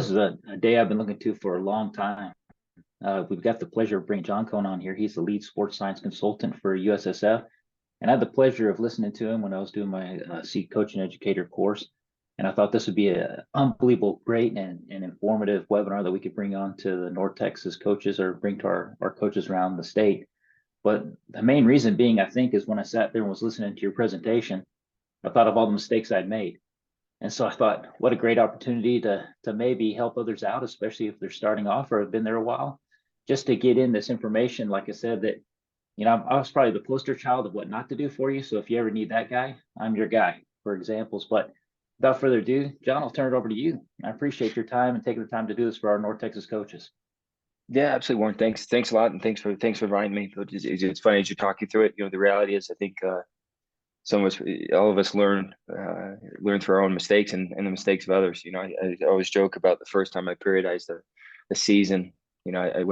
this is a day I've been looking to for a long time. We've got the pleasure of bringing John Cohn on here. He's the lead sports science consultant for USSF, and I had the pleasure of listening to him when I was doing my Seed Coach and Educator course. And I thought this would be an unbelievable, great, and informative webinar that we could bring on to the North Texas coaches or bring to our coaches around the state. But the main reason being, I think, is when I sat there and was listening to your presentation, I thought of all the mistakes I'd made. And so I thought, what a great opportunity to maybe help others out, especially if they're starting off or have been there a while, just to get in this information. Like I said, that I was probably the poster child of what not to do for you. So if you ever need that guy, I'm your guy for examples. But without further ado, John, I'll turn it over to you. I appreciate your time and taking the time to do this for our North Texas coaches. Yeah, absolutely, Warren. Thanks a lot, and thanks for inviting me. It's funny as you're talking through it. The reality is, I think all of us learn through our own mistakes and the mistakes of others. I always joke about the first time I periodized the season. I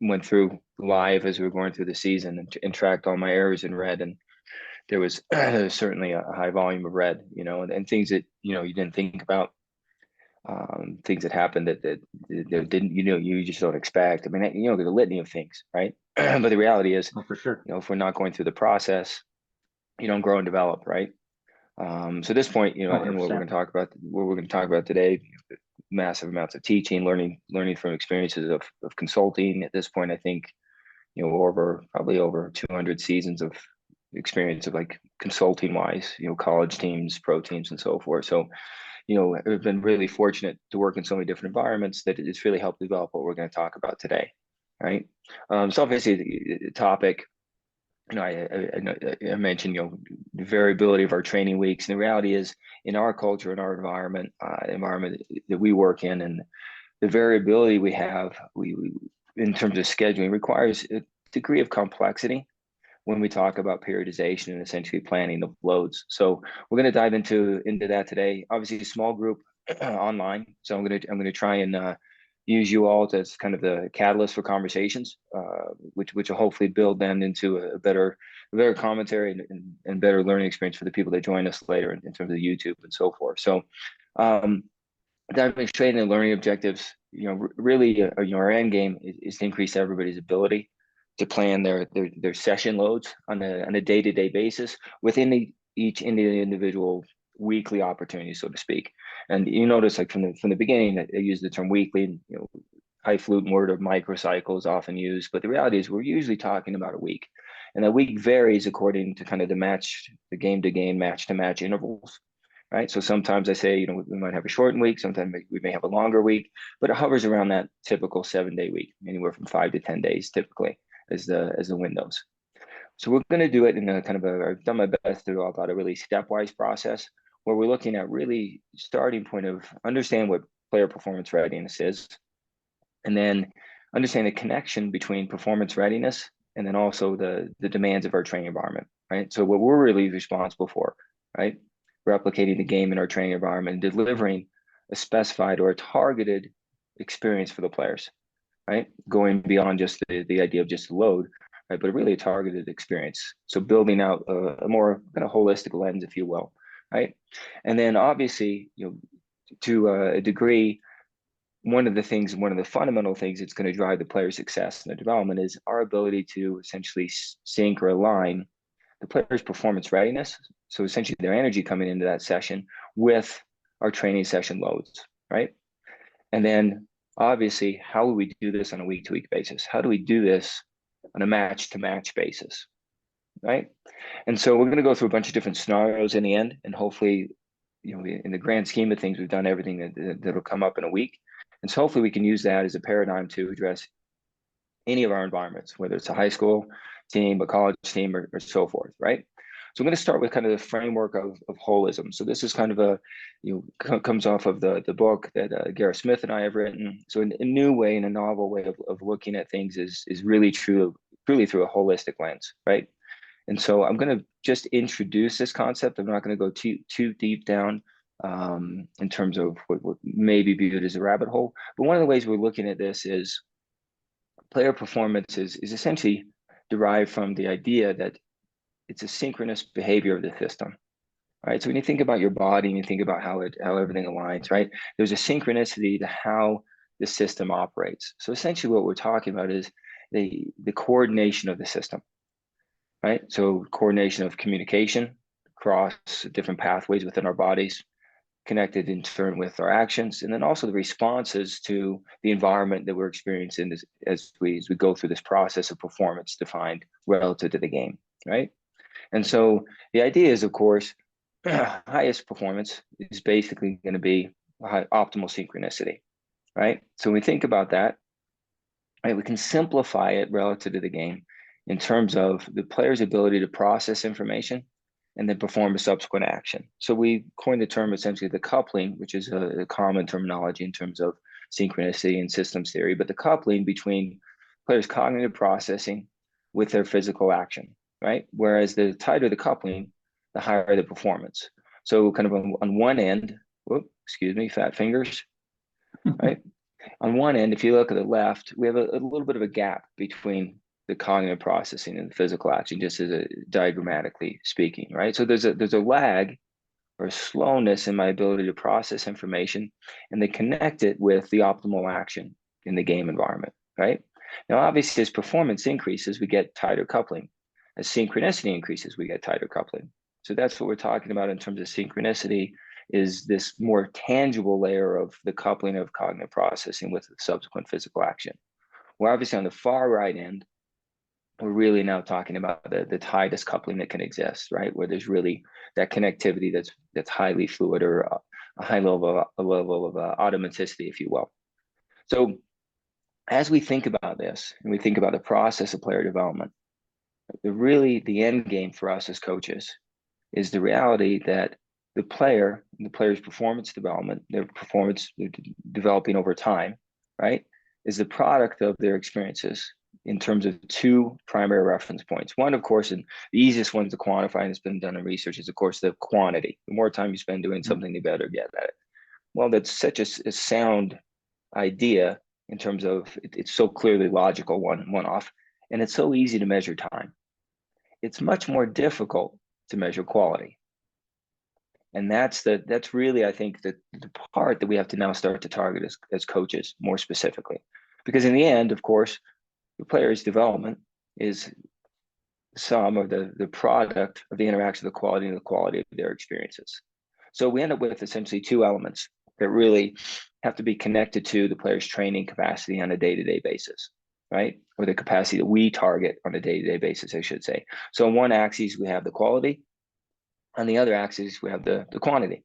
went through live as we were going through the season and tracked all my errors in red, and there was certainly a high volume of red. And things that you didn't think about. Things that happened that didn't you just don't expect. I mean, there's a litany of things, right? But the reality is, for sure, if we're not going through the process, you don't grow and develop, right? So at this point, and what we're going to talk about today, massive amounts of teaching, learning from experiences of consulting. At this point, I think probably over 200 seasons of experience of like consulting wise, college teams, pro teams, and so forth. So I've been really fortunate to work in so many different environments that it's really helped develop what we're going to talk about today, right? So obviously the topic, I mentioned, the variability of our training weeks. And the reality is, in our culture, in our environment, environment that we work in, and the variability we have, we in terms of scheduling requires a degree of complexity when we talk about periodization and essentially planning the loads. So we're going to dive into that today. Obviously, a small group online. So I'm going to try and use you all as kind of the catalyst for conversations, which will hopefully build them into a better commentary and better learning experience for the people that join us later in terms of YouTube and so forth. So diving straight into learning objectives, really, our end game is to increase everybody's ability to plan their session loads on a day-to-day basis within each individual weekly opportunity, so to speak. And you notice, like from the beginning, I use the term weekly. Highfalutin word of microcycle is often used, but the reality is we're usually talking about a week, and that week varies according to kind of the game-to-game, match-to-match intervals. Right. So sometimes I say, we might have a shortened week. Sometimes we may have a longer week, but it hovers around that typical 7-day week, anywhere from 5 to 10 days typically as the windows. So we're going to do it in a kind of I've done my best to do about a really stepwise process where we're looking at really starting point of understand what player performance readiness is, and then understand the connection between performance readiness and then also the demands of our training environment, right? So what we're really responsible for, right? Replicating the game in our training environment and delivering a specified or a targeted experience for the players, right? Going beyond just the idea of just load, right? But really a targeted experience. So building out a more kind of holistic lens, if you will, right? And then obviously, to a degree, one of the fundamental things that's going to drive the player success and their development is our ability to essentially sync or align the player's performance readiness. So essentially their energy coming into that session with our training session loads, right? And then obviously, how do we do this on a week-to-week basis? How do we do this on a match-to-match basis, right? And so we're going to go through a bunch of different scenarios in the end, and hopefully, in the grand scheme of things, we've done everything that'll come up in a week. And so hopefully we can use that as a paradigm to address any of our environments, whether it's a high school team, a college team, or so forth, right? So I'm going to start with kind of the framework of holism. So this is kind of comes off of the book that Gareth Smith and I have written. So a new way and a novel way of looking at things is really truly through a holistic lens, right? And so I'm going to just introduce this concept. I'm not going to go too deep down in terms of what may be viewed as a rabbit hole. But one of the ways we're looking at this is player performance is essentially derived from the idea that it's a synchronous behavior of the system, right? So when you think about your body and you think about how everything aligns, right? There's a synchronicity to how the system operates. So essentially what we're talking about is the coordination of the system, right? So coordination of communication across different pathways within our bodies, connected in turn with our actions, and then also the responses to the environment that we're experiencing as we go through this process of performance defined relative to the game, right? And so the idea is, of course, highest performance is basically going to be optimal synchronicity, right? So when we think about that, right, we can simplify it relative to the game in terms of the player's ability to process information and then perform a subsequent action. So we coined the term essentially the coupling, which is a common terminology in terms of synchronicity and systems theory, but the coupling between players' cognitive processing with their physical action, right? Whereas the tighter the coupling, the higher the performance. So kind of on one end, excuse me, fat fingers, right? On one end, if you look at the left, we have a little bit of a gap between the cognitive processing and the physical action, just as diagrammatically speaking, right? So there's a lag or a slowness in my ability to process information and then connect it with the optimal action in the game environment, right? Now, obviously, as performance increases, we get tighter coupling. As synchronicity increases, we get tighter coupling. So that's what we're talking about in terms of synchronicity, is this more tangible layer of the coupling of cognitive processing with the subsequent physical action. We're obviously on the far right end, we're really now talking about the tightest coupling that can exist, right? Where there's really that connectivity that's highly fluid, or a high level of automaticity, if you will. So as we think about this and we think about the process of player development, the end game for us as coaches is the reality that the player's performance development, their performance developing over time, right, is the product of their experiences in terms of two primary reference points. One, of course, and the easiest one to quantify, and it's been done in research, is, of course, the quantity. The more time you spend doing something, the better get at it. Well, that's such a sound idea in terms of it's so clearly logical, one off, and it's so easy to measure time. It's much more difficult to measure quality. And that's really, I think, the part that we have to now start to target as coaches more specifically. Because in the end, of course, the player's development is some of the product of the interaction of the quality of their experiences. So we end up with essentially two elements that really have to be connected to the player's training capacity on a day-to-day basis, right? Or the capacity that we target on a day-to-day basis, I should say. So on one axis, we have the quality. On the other axis, we have the quantity,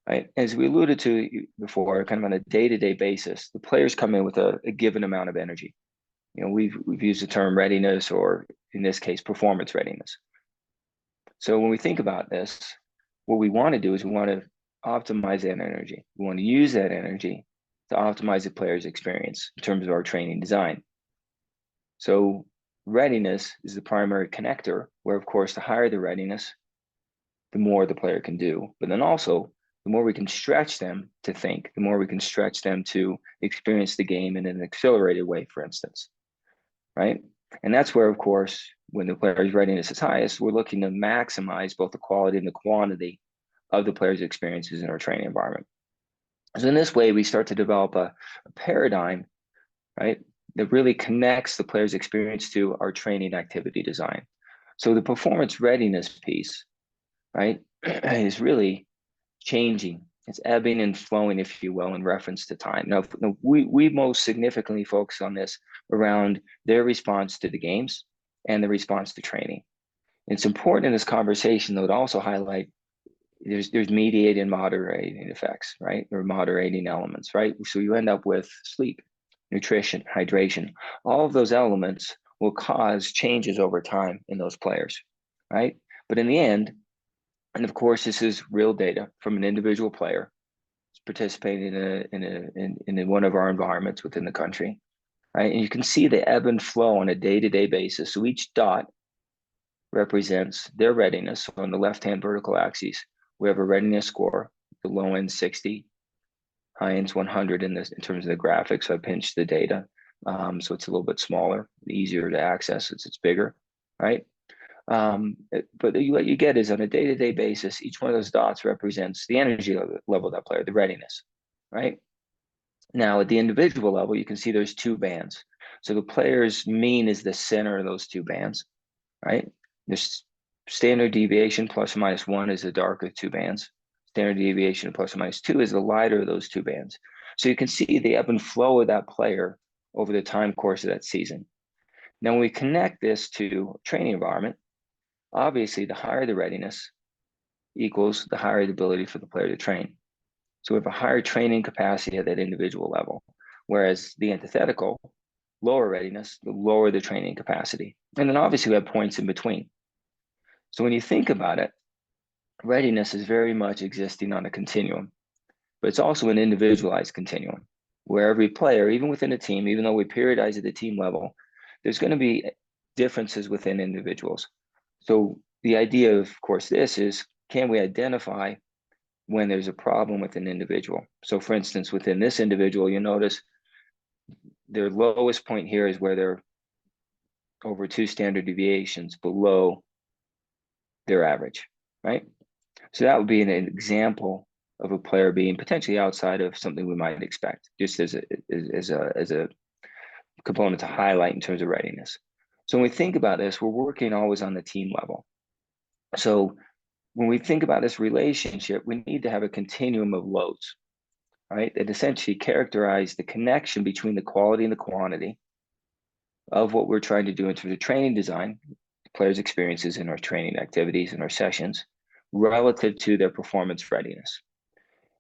right? As we alluded to before, kind of on a day-to-day basis, the players come in with a given amount of energy. You know, we've used the term readiness, or in this case, performance readiness. So when we think about this, what we want to do is we want to optimize that energy. We want to use that energy to optimize the player's experience in terms of our training design. So readiness is the primary connector, where, of course, the higher the readiness, the more the player can do. But then also, the more we can stretch them to think, the more we can stretch them to experience the game in an accelerated way, for instance, right? And that's where, of course, when the player's readiness is highest, we're looking to maximize both the quality and the quantity of the player's experiences in our training environment. So in this way, we start to develop a paradigm, right, that really connects the player's experience to our training activity design. So the performance readiness piece, right, is really changing. It's ebbing and flowing, if you will, in reference to time. Now, we most significantly focus on this around their response to the games and the response to training. It's important in this conversation, though, to also highlight there's mediating and moderating effects, right? Or moderating elements, right? So you end up with sleep, nutrition, hydration. All of those elements will cause changes over time in those players, right? But in the end, and of course, this is real data from an individual player participating in one of our environments within the country, right? And you can see the ebb and flow on a day-to-day basis. So each dot represents their readiness. So on the left-hand vertical axis, we have a readiness score, the low end 60, high end's 100 in terms of the graphics. So I pinched the data, so it's a little bit smaller, easier to access as it's bigger, right? But what you get is on a day-to-day basis, each one of those dots represents the energy level of that player, the readiness, right? Now, at the individual level, you can see there's two bands. So the player's mean is the center of those two bands, right? There's standard deviation plus or minus 1 is the darker two bands. Standard deviation plus or minus 2 is the lighter of those two bands. So you can see the ebb and flow of that player over the time course of that season. Now, when we connect this to training environment, obviously the higher the readiness equals the higher the ability for the player to train. So we have a higher training capacity at that individual level, whereas the antithetical, lower readiness, the lower the training capacity. And then obviously we have points in between. So when you think about it, readiness is very much existing on a continuum, but it's also an individualized continuum where every player, even within a team, even though we periodize at the team level, there's going to be differences within individuals. So the idea, of course, this is, can we identify when there's a problem with an individual? So for instance, within this individual, you notice their lowest point here is where they're over 2 standard deviations below their average, right? So that would be an example of a player being potentially outside of something we might expect, just as a component to highlight in terms of readiness. So when we think about this, we're working always on the team level. So when we think about this relationship, we need to have a continuum of loads, right? That essentially characterize the connection between the quality and the quantity of what we're trying to do in terms of training design, players' experiences in our training activities and our sessions, relative to their performance readiness.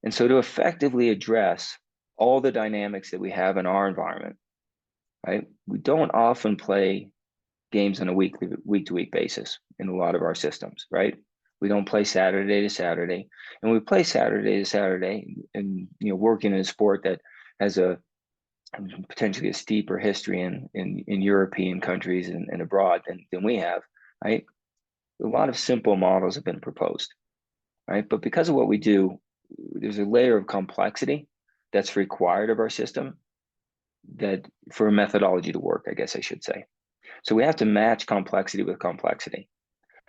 And so to effectively address all the dynamics that we have in our environment, right? We don't often play games on a week to week basis in a lot of our systems, right? We don't play Saturday to Saturday, and we play Saturday to Saturday, and working in a sport that has a potentially a steeper history in European countries and abroad than we have, right? A lot of simple models have been proposed, right? But because of what we do, there's a layer of complexity that's required of our system that for a methodology to work, I guess I should say. So we have to match complexity with complexity.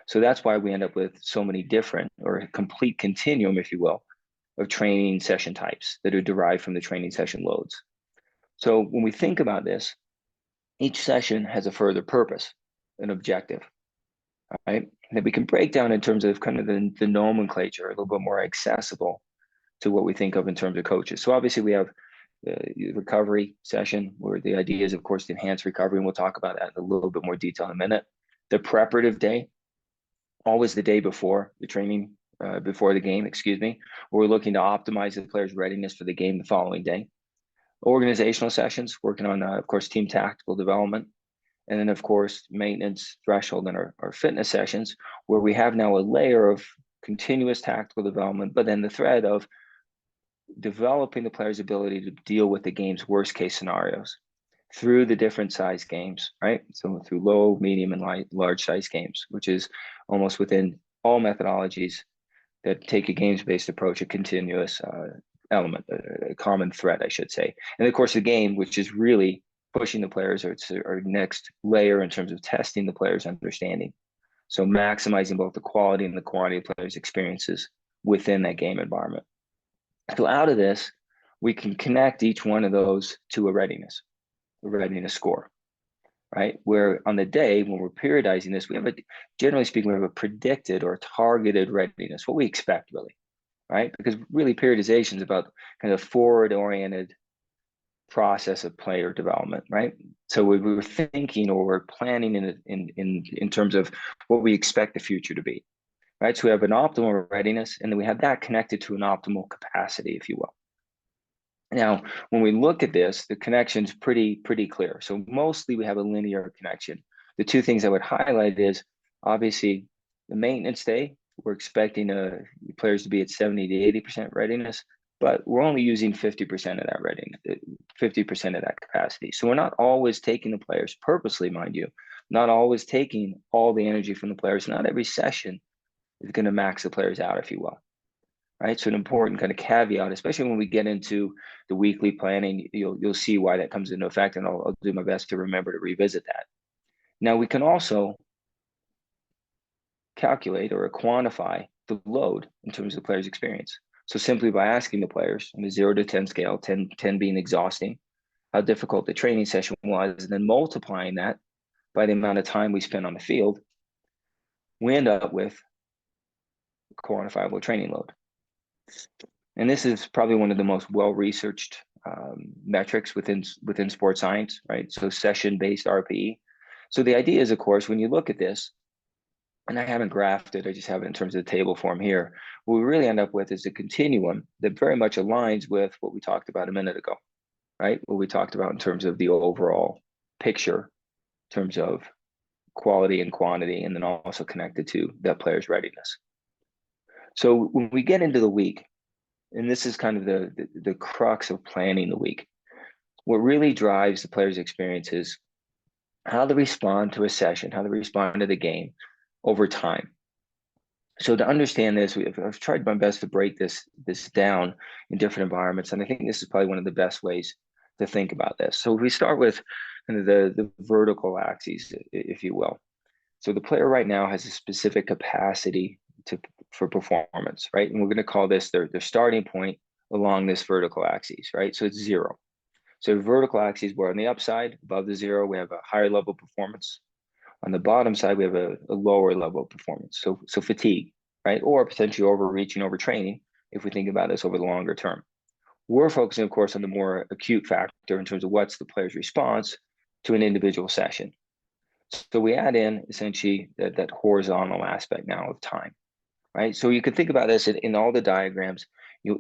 So that's why we end up with so many different, or a complete continuum, if you will, of training session types that are derived from the training session loads. So when we think about this, each session has a further purpose, an objective, right? That we can break down in terms of kind of the nomenclature, a little bit more accessible to what we think of in terms of coaches. So obviously we have the recovery session where the idea is, of course, to enhance recovery, and we'll talk about that in a little bit more detail in a minute. The preparative day, always the day before the training, before the game, excuse me, where we're looking to optimize the player's readiness for the game the following day. Organizational sessions, working on, of course, team tactical development. And then, of course, maintenance, threshold, and our fitness sessions, where we have now a layer of continuous tactical development, but then the thread of developing the player's ability to deal with the game's worst case scenarios through the different size games, right? So through low, medium, and large size games, which is almost within all methodologies that take a games-based approach, a continuous element, a common thread, I should say. And of course, the game, which is really pushing the players, or it's our next layer in terms of testing the player's understanding. So maximizing both the quality and the quantity of players' experiences within that game environment. So out of this, we can connect each one of those to a readiness score, right? Where on the day when we're periodizing this, we have generally speaking, we have a predicted or targeted readiness, what we expect really, right? Because really periodization is about kind of forward-oriented process of player development, right? So we were thinking, or we're planning in terms of what we expect the future to be, right? So we have an optimal readiness, and then we have that connected to an optimal capacity, if you will. Now, when we look at this, the connection's pretty clear. So mostly we have a linear connection. The two things I would highlight is obviously the maintenance day, we're expecting players to be at 70 to 80% readiness, but we're only using 50% of that readiness, 50% of that capacity. So we're not always taking the players purposely, mind you, not always taking all the energy from the players. Not every session is going to max the players out, if you will. Right. So an important kind of caveat, especially when we get into the weekly planning, you'll see why that comes into effect, and I'll do my best to remember to revisit that. Now we can also calculate or quantify the load in terms of the player's experience. So simply by asking the players on a 0 to 10 scale, 10 being exhausting, how difficult the training session was, and then multiplying that by the amount of time we spent on the field, we end up with quantifiable training load. And this is probably one of the most well-researched metrics within sports science, right? So session-based RPE. So the idea is, of course, when you look at this, and I haven't graphed it, I just have it in terms of the table form here, what we really end up with is a continuum that very much aligns with what we talked about a minute ago, right? What we talked about in terms of the overall picture, in terms of quality and quantity, and then also connected to that player's readiness. So when we get into the week, and this is kind of the crux of planning the week, what really drives the player's experience is how they respond to a session, how they respond to the game over time. So to understand this, I've tried my best to break this down in different environments, and I think this is probably one of the best ways to think about this. So if we start with kind of the vertical axes, if you will. So the player right now has a specific capacity for performance, right? And we're going to call this their starting point along this vertical axis, right? So it's 0. So vertical axis, we're on the upside, above the 0, we have a higher level of performance. On the bottom side, we have a lower level of performance. So fatigue, right? Or potentially overreaching, overtraining, if we think about this over the longer term. We're focusing, of course, on the more acute factor in terms of what's the player's response to an individual session. So we add in essentially that horizontal aspect now of time, right? So you can think about this in all the diagrams.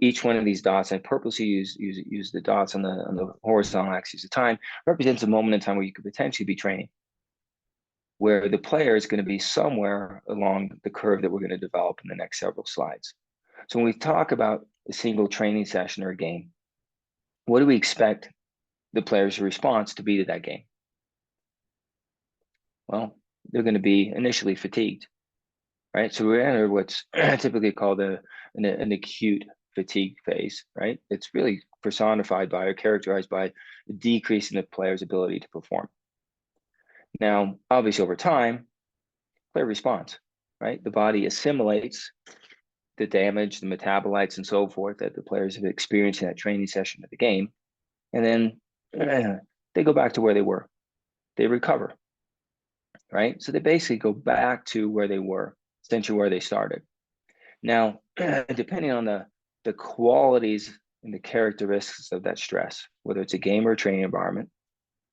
Each one of these dots, I purposely use the dots on the horizontal axis of time, represents a moment in time where you could potentially be training, where the player is going to be somewhere along the curve that we're going to develop in the next several slides. So when we talk about a single training session or a game, what do we expect the player's response to be to that game? Well, they're going to be initially fatigued, right? So we enter what's typically called an acute fatigue phase, right? It's really personified by or characterized by a decrease in the player's ability to perform. Now, obviously over time, player responds, right? The body assimilates the damage, the metabolites and so forth that the players have experienced in that training session of the game. And then they go back to where they were. They recover, right? So they basically go back to where they were, essentially where they started. Now, depending on the qualities and the characteristics of that stress, whether it's a game or a training environment,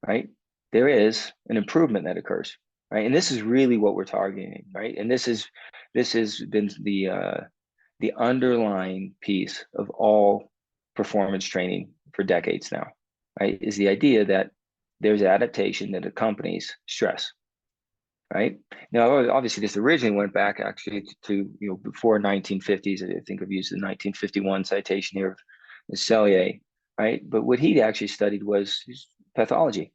right? There is an improvement that occurs, right? And this is really what we're targeting, right? And this has been the underlying piece of all performance training for decades now, right? Is the idea that there's adaptation that accompanies stress, right? Now, obviously, this originally went back actually to before 1950s. I think I've used the 1951 citation here of Cellier, right? But what he actually studied was pathology.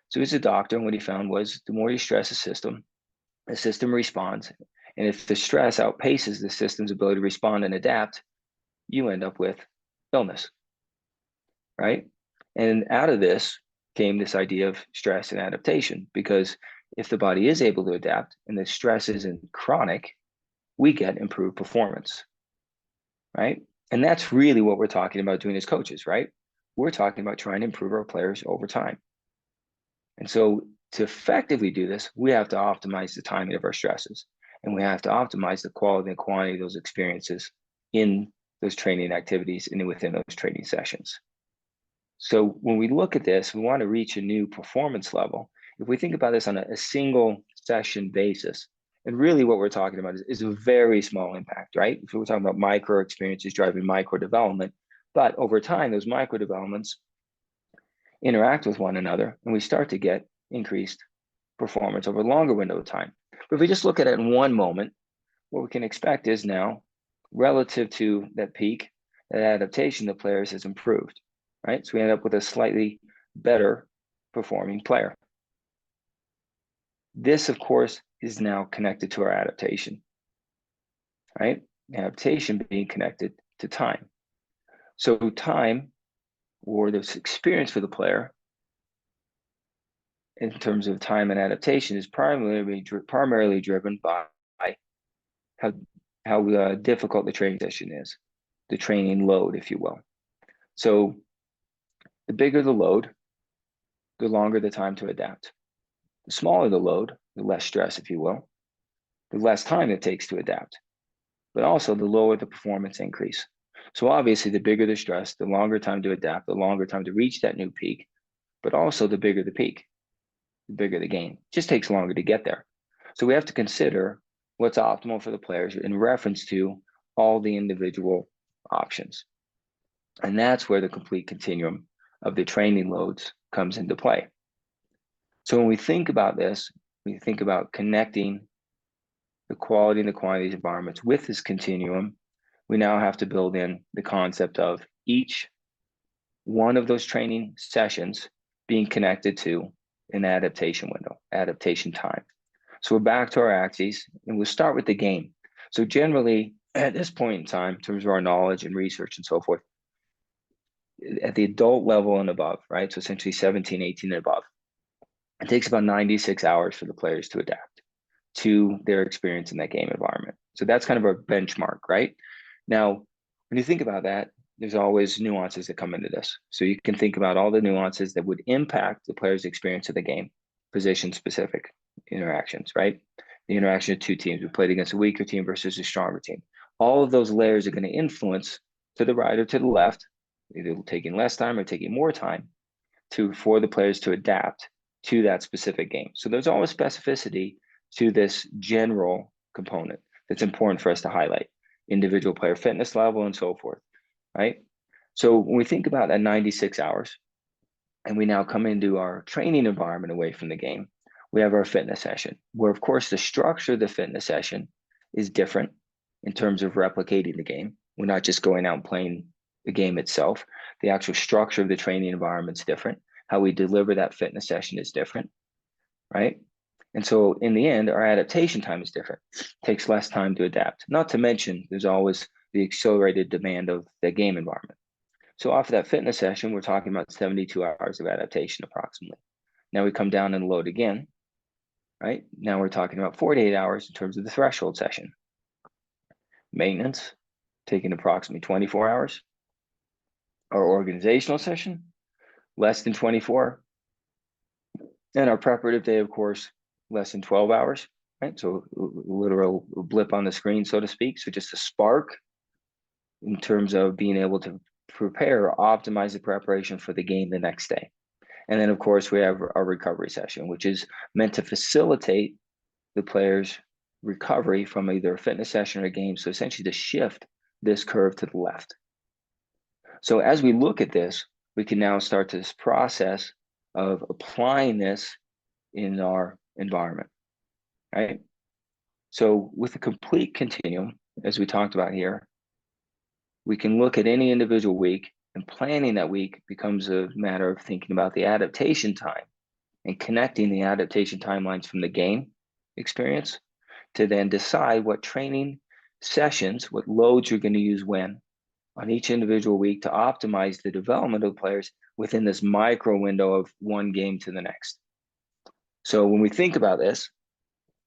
So he's a doctor, and what he found was the more you stress the system responds. And if the stress outpaces the system's ability to respond and adapt, you end up with illness, right? And out of this came this idea of stress and adaptation, because if the body is able to adapt and the stress isn't chronic, we get improved performance, right? And that's really what we're talking about doing as coaches, right? We're talking about trying to improve our players over time. And so to effectively do this, we have to optimize the timing of our stresses, and we have to optimize the quality and quantity of those experiences in those training activities and within those training sessions. So when we look at this, we want to reach a new performance level. If we think about this on a single session basis, and really what we're talking about is a very small impact, right? So we're talking about micro experiences driving micro development, but over time, those micro developments interact with one another, and we start to get increased performance over a longer window of time. But if we just look at it in one moment, what we can expect is now, relative to that peak, that adaptation of players has improved, right? So we end up with a slightly better performing player. This, of course, is now connected to our adaptation, right? Adaptation being connected to time. So time, or this experience for the player, in terms of time and adaptation, is primarily driven by how difficult the training session is, the training load, if you will. So the bigger the load, the longer the time to adapt. The smaller the load, the less stress, if you will, the less time it takes to adapt, but also the lower the performance increase. So obviously, the bigger the stress, the longer time to adapt, the longer time to reach that new peak, but also the bigger the peak, the bigger the gain. It just takes longer to get there. So we have to consider what's optimal for the players in reference to all the individual options. And that's where the complete continuum of the training loads comes into play. So when we think about this, we think about connecting the quality and the quantity of these environments with this continuum. We now have to build in the concept of each one of those training sessions being connected to an adaptation window, adaptation time. So we're back to our axes, and we'll start with the game. So generally, at this point in time, in terms of our knowledge and research and so forth, at the adult level and above, right? So essentially 17, 18 and above, it takes about 96 hours for the players to adapt to their experience in that game environment. So that's kind of our benchmark, right? Now, when you think about that, there's always nuances that come into this. So you can think about all the nuances that would impact the player's experience of the game, position specific interactions, right? The interaction of two teams. We played against a weaker team versus a stronger team. All of those layers are going to influence to the right or to the left, either taking less time or taking more time for the players to adapt to that specific game. So there's always specificity to this general component that's important for us to highlight, individual player fitness level and so forth, right? So when we think about that 96 hours, and we now come into our training environment away from the game, we have our fitness session, where of course the structure of the fitness session is different in terms of replicating the game. We're not just going out and playing the game itself. The actual structure of the training environment is different. How we deliver that fitness session is different, right? And so in the end, our adaptation time is different. It takes less time to adapt. Not to mention, there's always the accelerated demand of the game environment. So off of that fitness session, we're talking about 72 hours of adaptation approximately. Now we come down and load again, right? Now we're talking about 48 hours in terms of the threshold session. Maintenance, taking approximately 24 hours. Our organizational session, less than 24. And our preparative day, of course, less than 12 hours, right? So literal blip on the screen, so to speak. So just a spark in terms of being able to prepare, optimize the preparation for the game the next day. And then, of course, we have our recovery session, which is meant to facilitate the player's recovery from either a fitness session or a game. So essentially to shift this curve to the left. So as we look at this, we can now start this process of applying this in our environment, right? So with a complete continuum, as we talked about here, we can look at any individual week, and planning that week becomes a matter of thinking about the adaptation time and connecting the adaptation timelines from the game experience to then decide what training sessions, what loads you're going to use when on each individual week to optimize the development of the players within this micro window of one game to the next. So when we think about this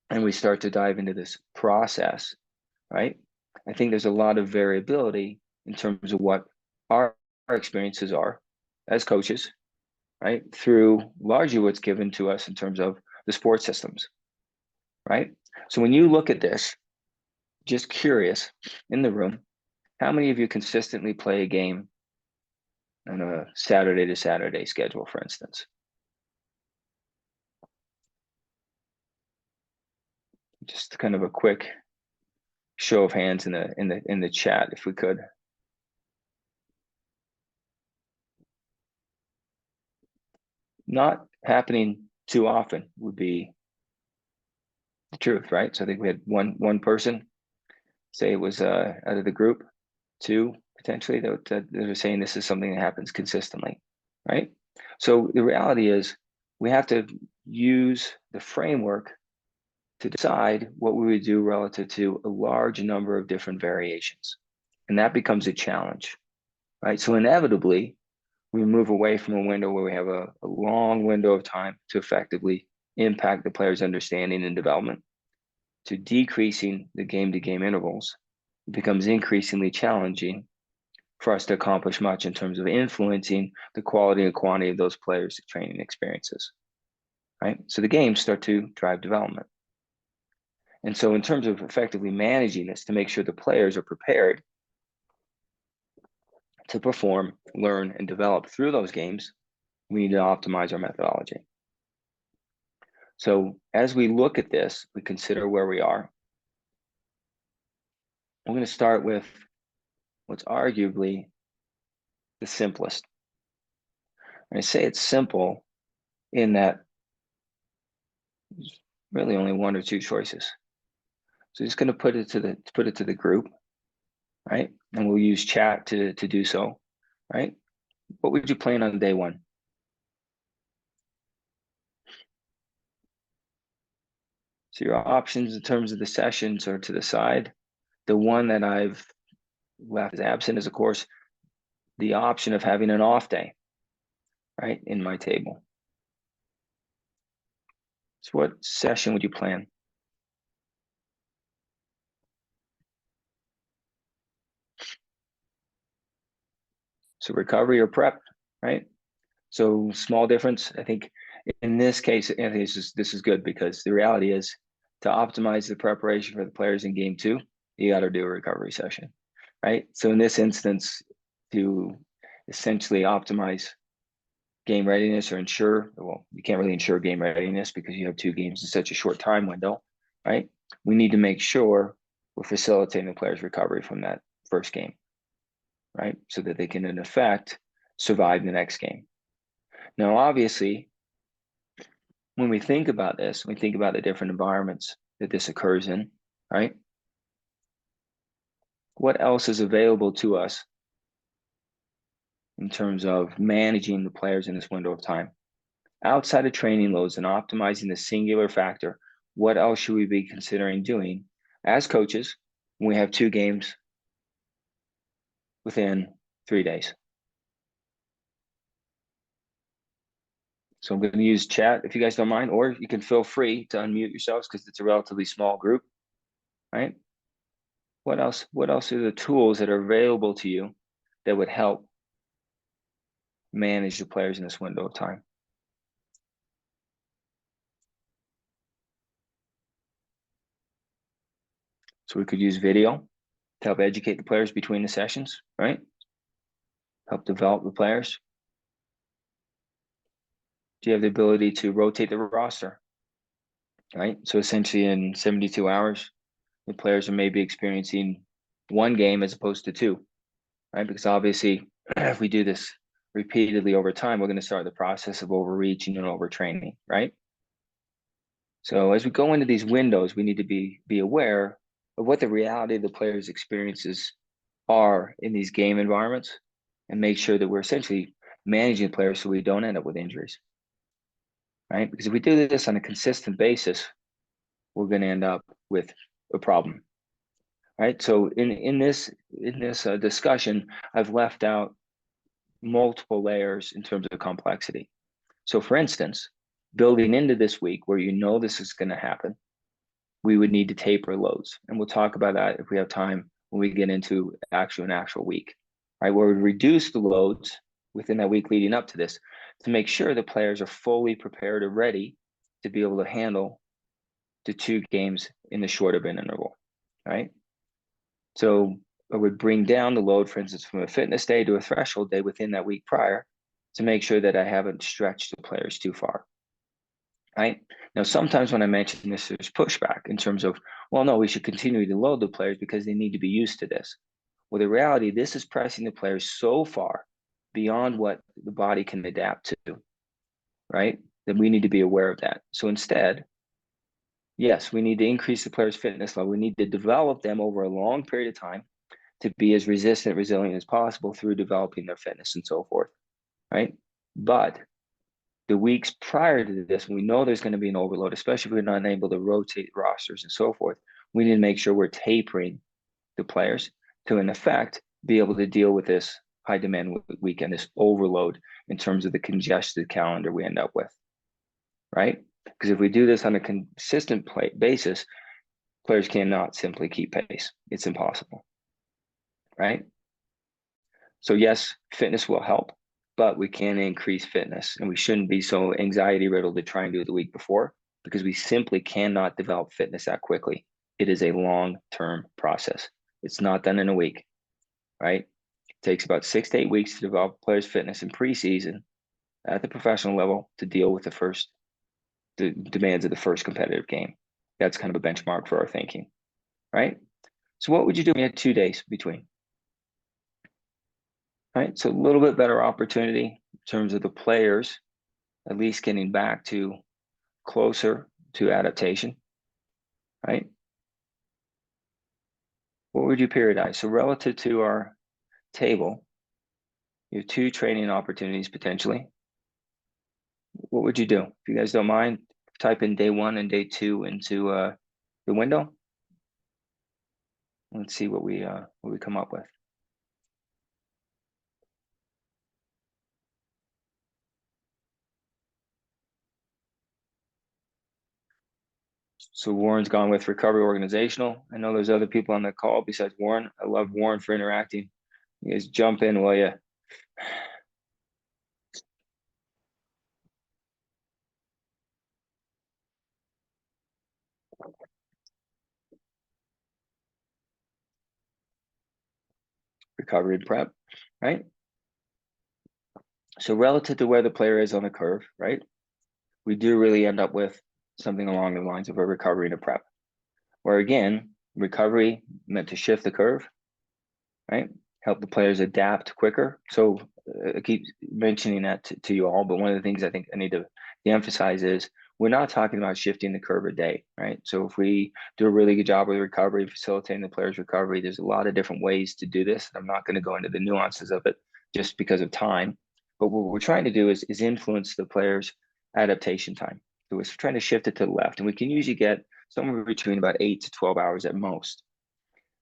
and we start to dive into this process, right, I think there's a lot of variability in terms of what our experiences are as coaches, right, through largely what's given to us in terms of the sports systems, right? So when you look at this, just curious in the room, how many of you consistently play a game on a Saturday to Saturday schedule, for instance? Just kind of a quick show of hands in the chat, if we could. Not happening too often would be the truth, right? So I think we had one person say it was out of the group, two potentially that are saying this is something that happens consistently, right? So the reality is we have to use the framework to decide what we would do relative to a large number of different variations. And that becomes a challenge, right? So inevitably, we move away from a window where we have a long window of time to effectively impact the player's understanding and development. to decreasing the game-to-game intervals, it becomes increasingly challenging for us to accomplish much in terms of influencing the quality and quantity of those players' training experiences, right? So the games start to drive development. And so in terms of effectively managing this to make sure the players are prepared to perform, learn, and develop through those games, we need to optimize our methodology. So as we look at this, we consider where we are. We're going to start with what's arguably the simplest. And I say it's simple in that there's really only one or two choices. So just going to put it to the group, right? And we'll use chat to do so, right? What would you plan on day one? So your options in terms of the sessions are to the side. The one that I've left as absent is, of course, the option of having an off day, right, in my table. So what session would you plan? So recovery or prep, right? So small difference. I think in this case, Anthony, this is good because the reality is to optimize the preparation for the players in game two, you got to do a recovery session, right? So in this instance, to essentially optimize game readiness or ensure, well, you can't really ensure game readiness because you have two games in such a short time window, right? We need to make sure we're facilitating the players' recovery from that first game, right? So that they can, in effect, survive the next game. Now, obviously, when we think about this, we think about the different environments that this occurs in, right? What else is available to us in terms of managing the players in this window of time? Outside of training loads and optimizing the singular factor, what else should we be considering doing as coaches when we have two games within 3 days? So I'm going to use chat if you guys don't mind, or you can feel free to unmute yourselves because it's a relatively small group, right? What else? What else are the tools that are available to you that would help manage the players in this window of time? So we could use video to help educate the players between the sessions, right? Help develop the players. Do you have the ability to rotate the roster, right? So essentially in 72 hours, the players are maybe experiencing one game as opposed to two, right? Because obviously, if we do this repeatedly over time, we're going to start the process of overreaching and overtraining, right? So as we go into these windows, we need to be aware of what the reality of the players' experiences are in these game environments and make sure that we're essentially managing the players so we don't end up with injuries, right? Because if we do this on a consistent basis, we're going to end up with a problem, right? So in this discussion, I've left out multiple layers in terms of complexity. So for instance, building into this week where you know this is going to happen, we would need to taper loads. And we'll talk about that if we have time when we get into an actual week, right? Where we reduce the loads within that week leading up to this to make sure the players are fully prepared or ready to be able to handle the two games in the short of an interval, right? So I would bring down the load, for instance, from a fitness day to a threshold day within that week prior to make sure that I haven't stretched the players too far. Right? Now, sometimes when I mention this, there's pushback in terms of, well, no, we should continue to load the players because they need to be used to this. Well, the reality, this is pressing the players so far beyond what the body can adapt to, right? That we need to be aware of that. So instead, yes, we need to increase the players' fitness level. We need to develop them over a long period of time to be as resistant, resilient as possible through developing their fitness and so forth, right? But the weeks prior to this, when we know there's going to be an overload, especially if we're not able to rotate rosters and so forth, we need to make sure we're tapering the players to, in effect, be able to deal with this high demand weekend, this overload in terms of the congested calendar we end up with, right? Because if we do this on a consistent basis, Players cannot simply keep pace. It's impossible, right? So yes, fitness will help, but we can increase fitness, and we shouldn't be so anxiety riddled to try and do it the week before, because we simply cannot develop fitness that quickly. It is a long-term process. It's not done in a week, right? It takes about 6 to 8 weeks to develop a player's fitness in preseason at the professional level to deal with the demands of the first competitive game. That's kind of a benchmark for our thinking, right? So what would you do when you had 2 days between? Right, so a little bit better opportunity in terms of the players at least getting back to closer to adaptation, right? What would you periodize? So relative to our table, you have 2 training opportunities potentially. What would you do? If you guys don't mind, type in day 1 and day 2 into the window. Let's see what we come up with. So Warren's gone with recovery organizational. I know there's other people on the call besides Warren. I love Warren for interacting. You guys jump in, will you? Recovery and prep, right? So relative to where the player is on the curve, right? We do really end up with something along the lines of a recovery and a prep, where again, recovery meant to shift the curve, right? Help the players adapt quicker. So I keep mentioning that to you all, but one of the things I think I need to emphasize is we're not talking about shifting the curve a day, right? So if we do a really good job with recovery, facilitating the player's recovery, there's a lot of different ways to do this. I'm not going to go into the nuances of it just because of time. But what we're trying to do is influence the player's adaptation time. So we're trying to shift it to the left. And we can usually get somewhere between about 8 to 12 hours at most,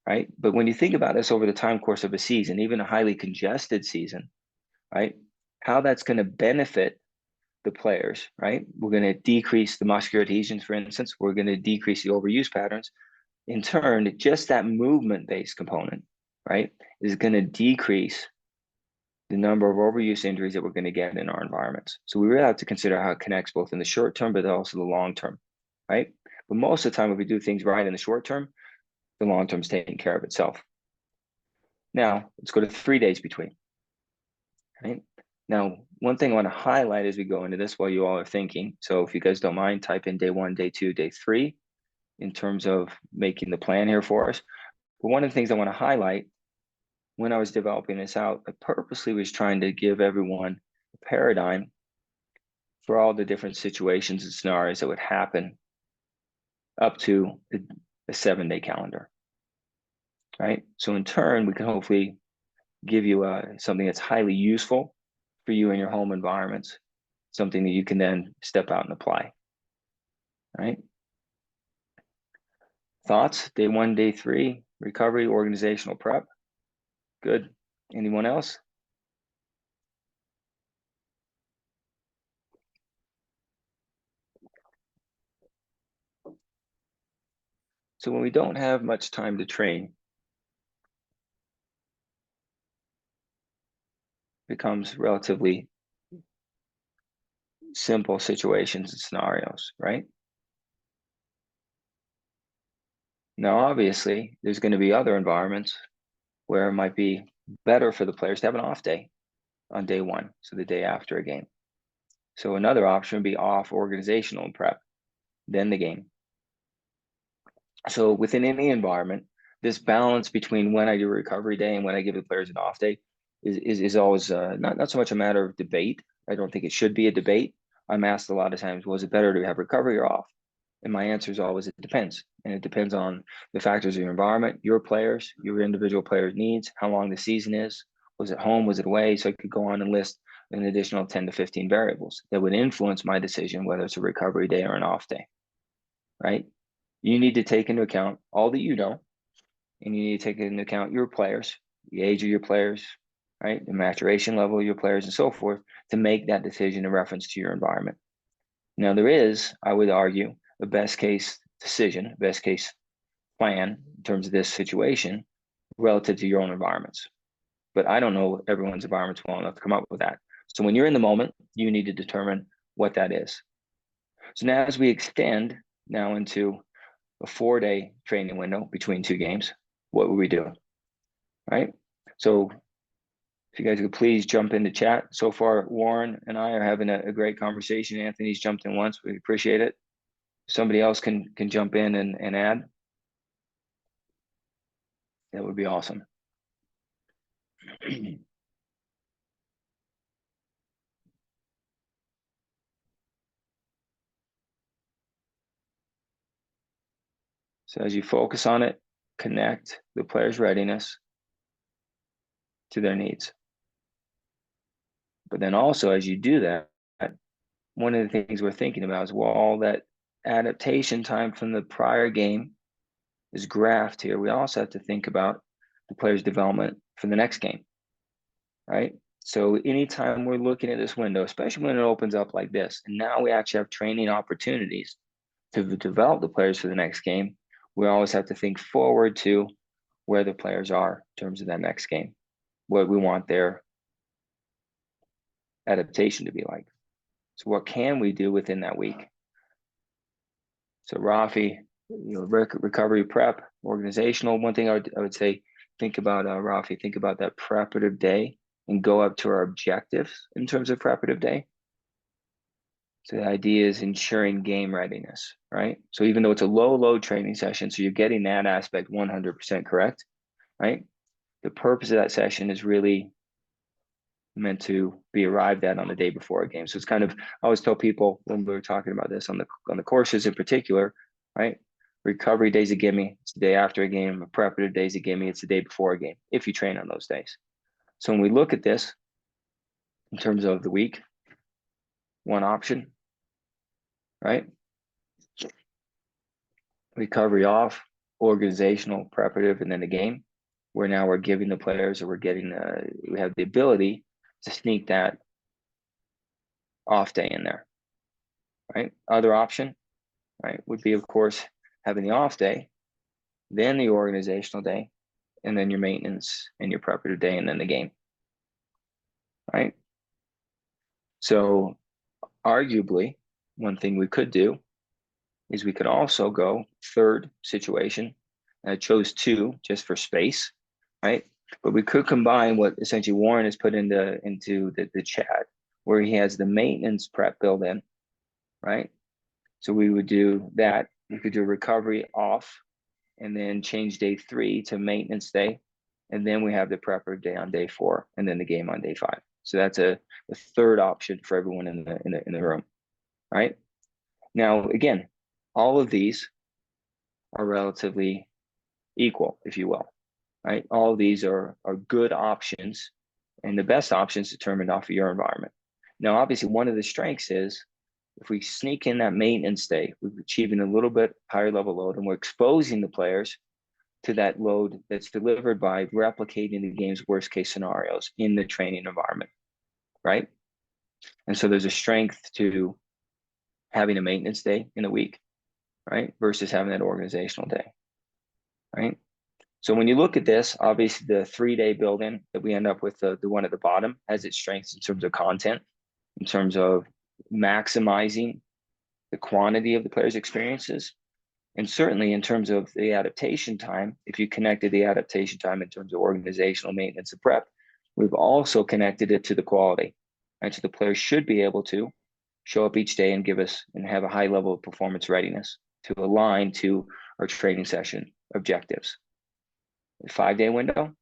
right? But when you think about this over the time course of a season, even a highly congested season, right? How that's going to benefit the players, right? We're going to decrease the muscular adhesions, for instance. We're going to decrease the overuse patterns. In turn, just that movement-based component, right, is going to decrease the number of overuse injuries that we're going to get in our environments. So we really have to consider how it connects both in the short term, but also the long term, right? But most of the time, if we do things right in the short term, the long term is taking care of itself. Now, let's go to 3 days between, right? Now, one thing I want to highlight as we go into this while you all are thinking, so if you guys don't mind, type in day 1, day 2, day 3 in terms of making the plan here for us. But one of the things I want to highlight when I was developing this out, I purposely was trying to give everyone a paradigm for all the different situations and scenarios that would happen up to a 7-day calendar, right? So in turn, we can hopefully give you something that's highly useful for you in your home environments, something that you can then step out and apply, right? Thoughts? Day 1, day 3, recovery, organizational prep. Good. Anyone else? So when we don't have much time to train, it becomes relatively simple situations and scenarios, right? Now, obviously, there's going to be other environments where it might be better for the players to have an off day on day 1, so the day after a game. So another option would be off organizational prep, then the game. So within any environment, this balance between when I do a recovery day and when I give the players an off day is always not so much a matter of debate. I don't think it should be a debate. I'm asked a lot of times, was it better to have recovery or off? And my answer is always, it depends. And it depends on the factors of your environment, your players, your individual players' needs, how long the season is, was it home, was it away? So I could go on and list an additional 10 to 15 variables that would influence my decision, whether it's a recovery day or an off day, right? You need to take into account all that you know, and you need to take into account your players, the age of your players, right? The maturation level of your players and so forth to make that decision in reference to your environment. Now there is, I would argue, a best case decision, best case plan in terms of this situation relative to your own environments. But I don't know everyone's environments well enough to come up with that. So when you're in the moment, you need to determine what that is. So now as we extend now into a 4-day training window between two games, what would we do? Right? So if you guys could please jump into chat. So far, Warren and I are having a great conversation. Anthony's jumped in once. We appreciate it. Somebody else can jump in and add. That would be awesome. So as you focus on it, connect the player's readiness to their needs. But then also as you do that, one of the things we're thinking about is, well, all that adaptation time from the prior game is graphed here. We also have to think about the player's development for the next game, right? So anytime we're looking at this window, especially when it opens up like this, and now we actually have training opportunities to develop the players for the next game, we always have to think forward to where the players are in terms of that next game, what we want their adaptation to be like. So what can we do within that week? So Rafi, recovery prep, organizational. One thing I would say, think about Rafi, think about that preparative day and go up to our objectives in terms of preparative day. So the idea is ensuring game readiness, right? So even though it's a low training session, so you're getting that aspect 100% correct, right? The purpose of that session is really meant to be arrived at on the day before a game. So it's kind of, I always tell people when we were talking about this on the courses in particular, right? Recovery day's a gimme, it's the day after a game. A preparative day's a gimme, it's the day before a game, if you train on those days. So when we look at this in terms of the week, one option, right? Recovery off, organizational, preparative, and then the game, where now we're giving the players, or we have the ability to sneak that off day in there, right? Other option, right, would be, of course, having the off day, then the organizational day, and then your maintenance and your preparative day, and then the game, right? So arguably, one thing we could do is we could also go third situation. I chose two just for space, right? But we could combine what essentially Warren has put into the chat, where he has the maintenance prep built in, right? So we would do that. We could do recovery off and then change day 3 to maintenance day. And then we have the prepper day on day 4 and then the game on day 5. So that's a third option for everyone in the room, right? Now, again, all of these are relatively equal, if you will, right? All of these are good options, and the best options determined off of your environment. Now, obviously, one of the strengths is if we sneak in that maintenance day, we're achieving a little bit higher level load, and we're exposing the players to that load that's delivered by replicating the game's worst case scenarios in the training environment, right? And so there's a strength to having a maintenance day in a week, right? Versus having that organizational day, right? So when you look at this, obviously the 3-day build-in that we end up with, the one at the bottom, has its strengths in terms of content, in terms of maximizing the quantity of the player's experiences. And certainly in terms of the adaptation time, if you connected the adaptation time in terms of organizational maintenance and prep, we've also connected it to the quality. And so the player should be able to show up each day and give us and have a high level of performance readiness to align to our training session objectives. The 5-day window.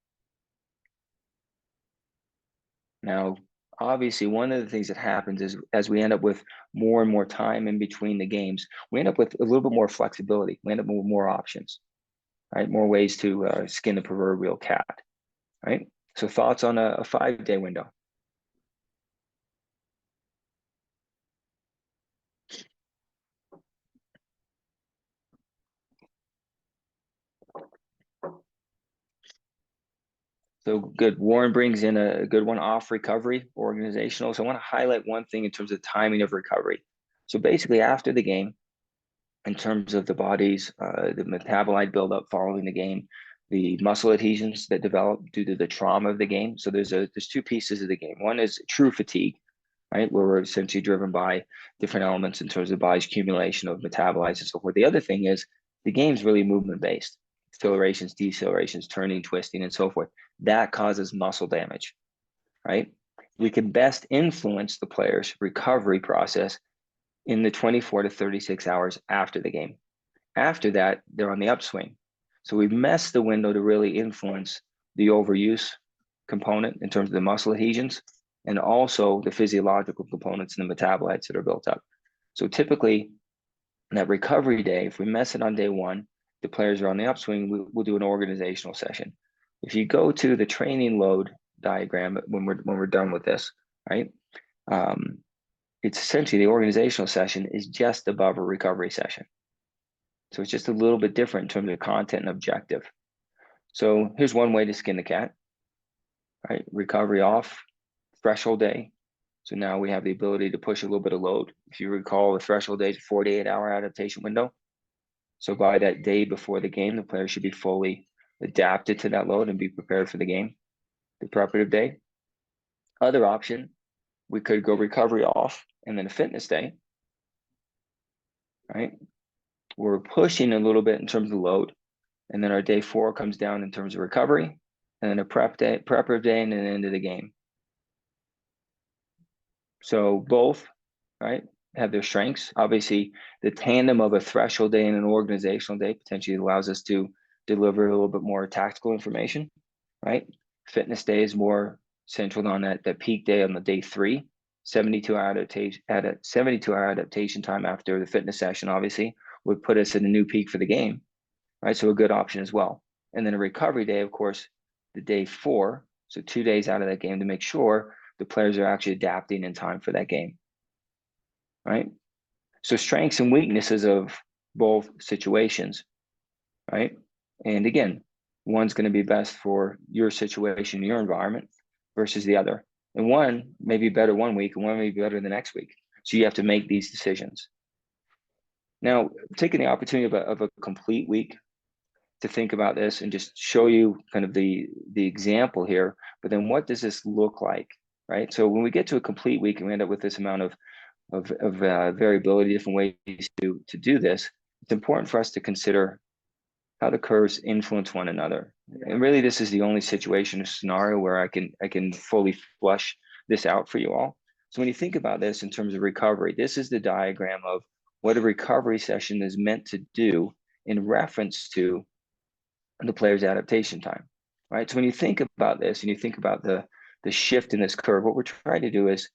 Now, obviously, one of the things that happens is as we end up with more and more time in between the games, we end up with a little bit more flexibility. We end up with more options, right? More ways to skin the proverbial cat, right? So thoughts on a 5-day window? So good. Warren brings in a good one, off recovery, organizational. So I want to highlight one thing in terms of timing of recovery. So basically after the game, in terms of the body's the metabolite buildup following the game, the muscle adhesions that develop due to the trauma of the game. So there's two pieces of the game. One is true fatigue, right, where we're essentially driven by different elements in terms of the body's accumulation of metabolites and so forth. The other thing is the game's really movement based, accelerations, decelerations, turning, twisting, and so forth. That causes muscle damage, right? We can best influence the player's recovery process in the 24 to 36 hours after the game. After that, they're on the upswing. So we've messed the window to really influence the overuse component in terms of the muscle adhesions and also the physiological components and the metabolites that are built up. So typically, that recovery day, if we mess it on day one, the players are on the upswing, we'll do an organizational session. If you go to the training load diagram when we're done with this, right? It's essentially the organizational session is just above a recovery session. So it's just a little bit different in terms of content and objective. So here's one way to skin the cat, right? Recovery off, threshold day. So now we have the ability to push a little bit of load. If you recall, the threshold day is a 48-hour adaptation window. So by that day before the game, the player should be fully adapted to that load and be prepared for the game, the preparative day. Other option, we could go recovery off and then a fitness day, right? We're pushing a little bit in terms of load. And then our day 4 comes down in terms of recovery, and then a preparative day, and then end of the game. So both, right, have their strengths. Obviously, the tandem of a threshold day and an organizational day potentially allows us to deliver a little bit more tactical information, right? Fitness day is more central on that peak day on the day 3, 72-hour adaptation time after the fitness session, obviously, would put us in a new peak for the game, right? So a good option as well. And then a recovery day, of course, the day 4, so 2 days out of that game to make sure the players are actually adapting in time for that game, right? So strengths and weaknesses of both situations, right? And again, one's going to be best for your situation, your environment versus the other. And one may be better one week and one may be better the next week. So you have to make these decisions. Now, taking the opportunity of a complete week to think about this and just show you kind of the example here, but then what does this look like, right? So when we get to a complete week and we end up with this amount of variability, different ways to do this, it's important for us to consider how the curves influence one another. And really, this is the only situation or scenario where I can fully flush this out for you all. So when you think about this in terms of recovery, this is the diagram of what a recovery session is meant to do in reference to the player's adaptation time, right? So when you think about this and you think about the shift in this curve, what we're trying to do is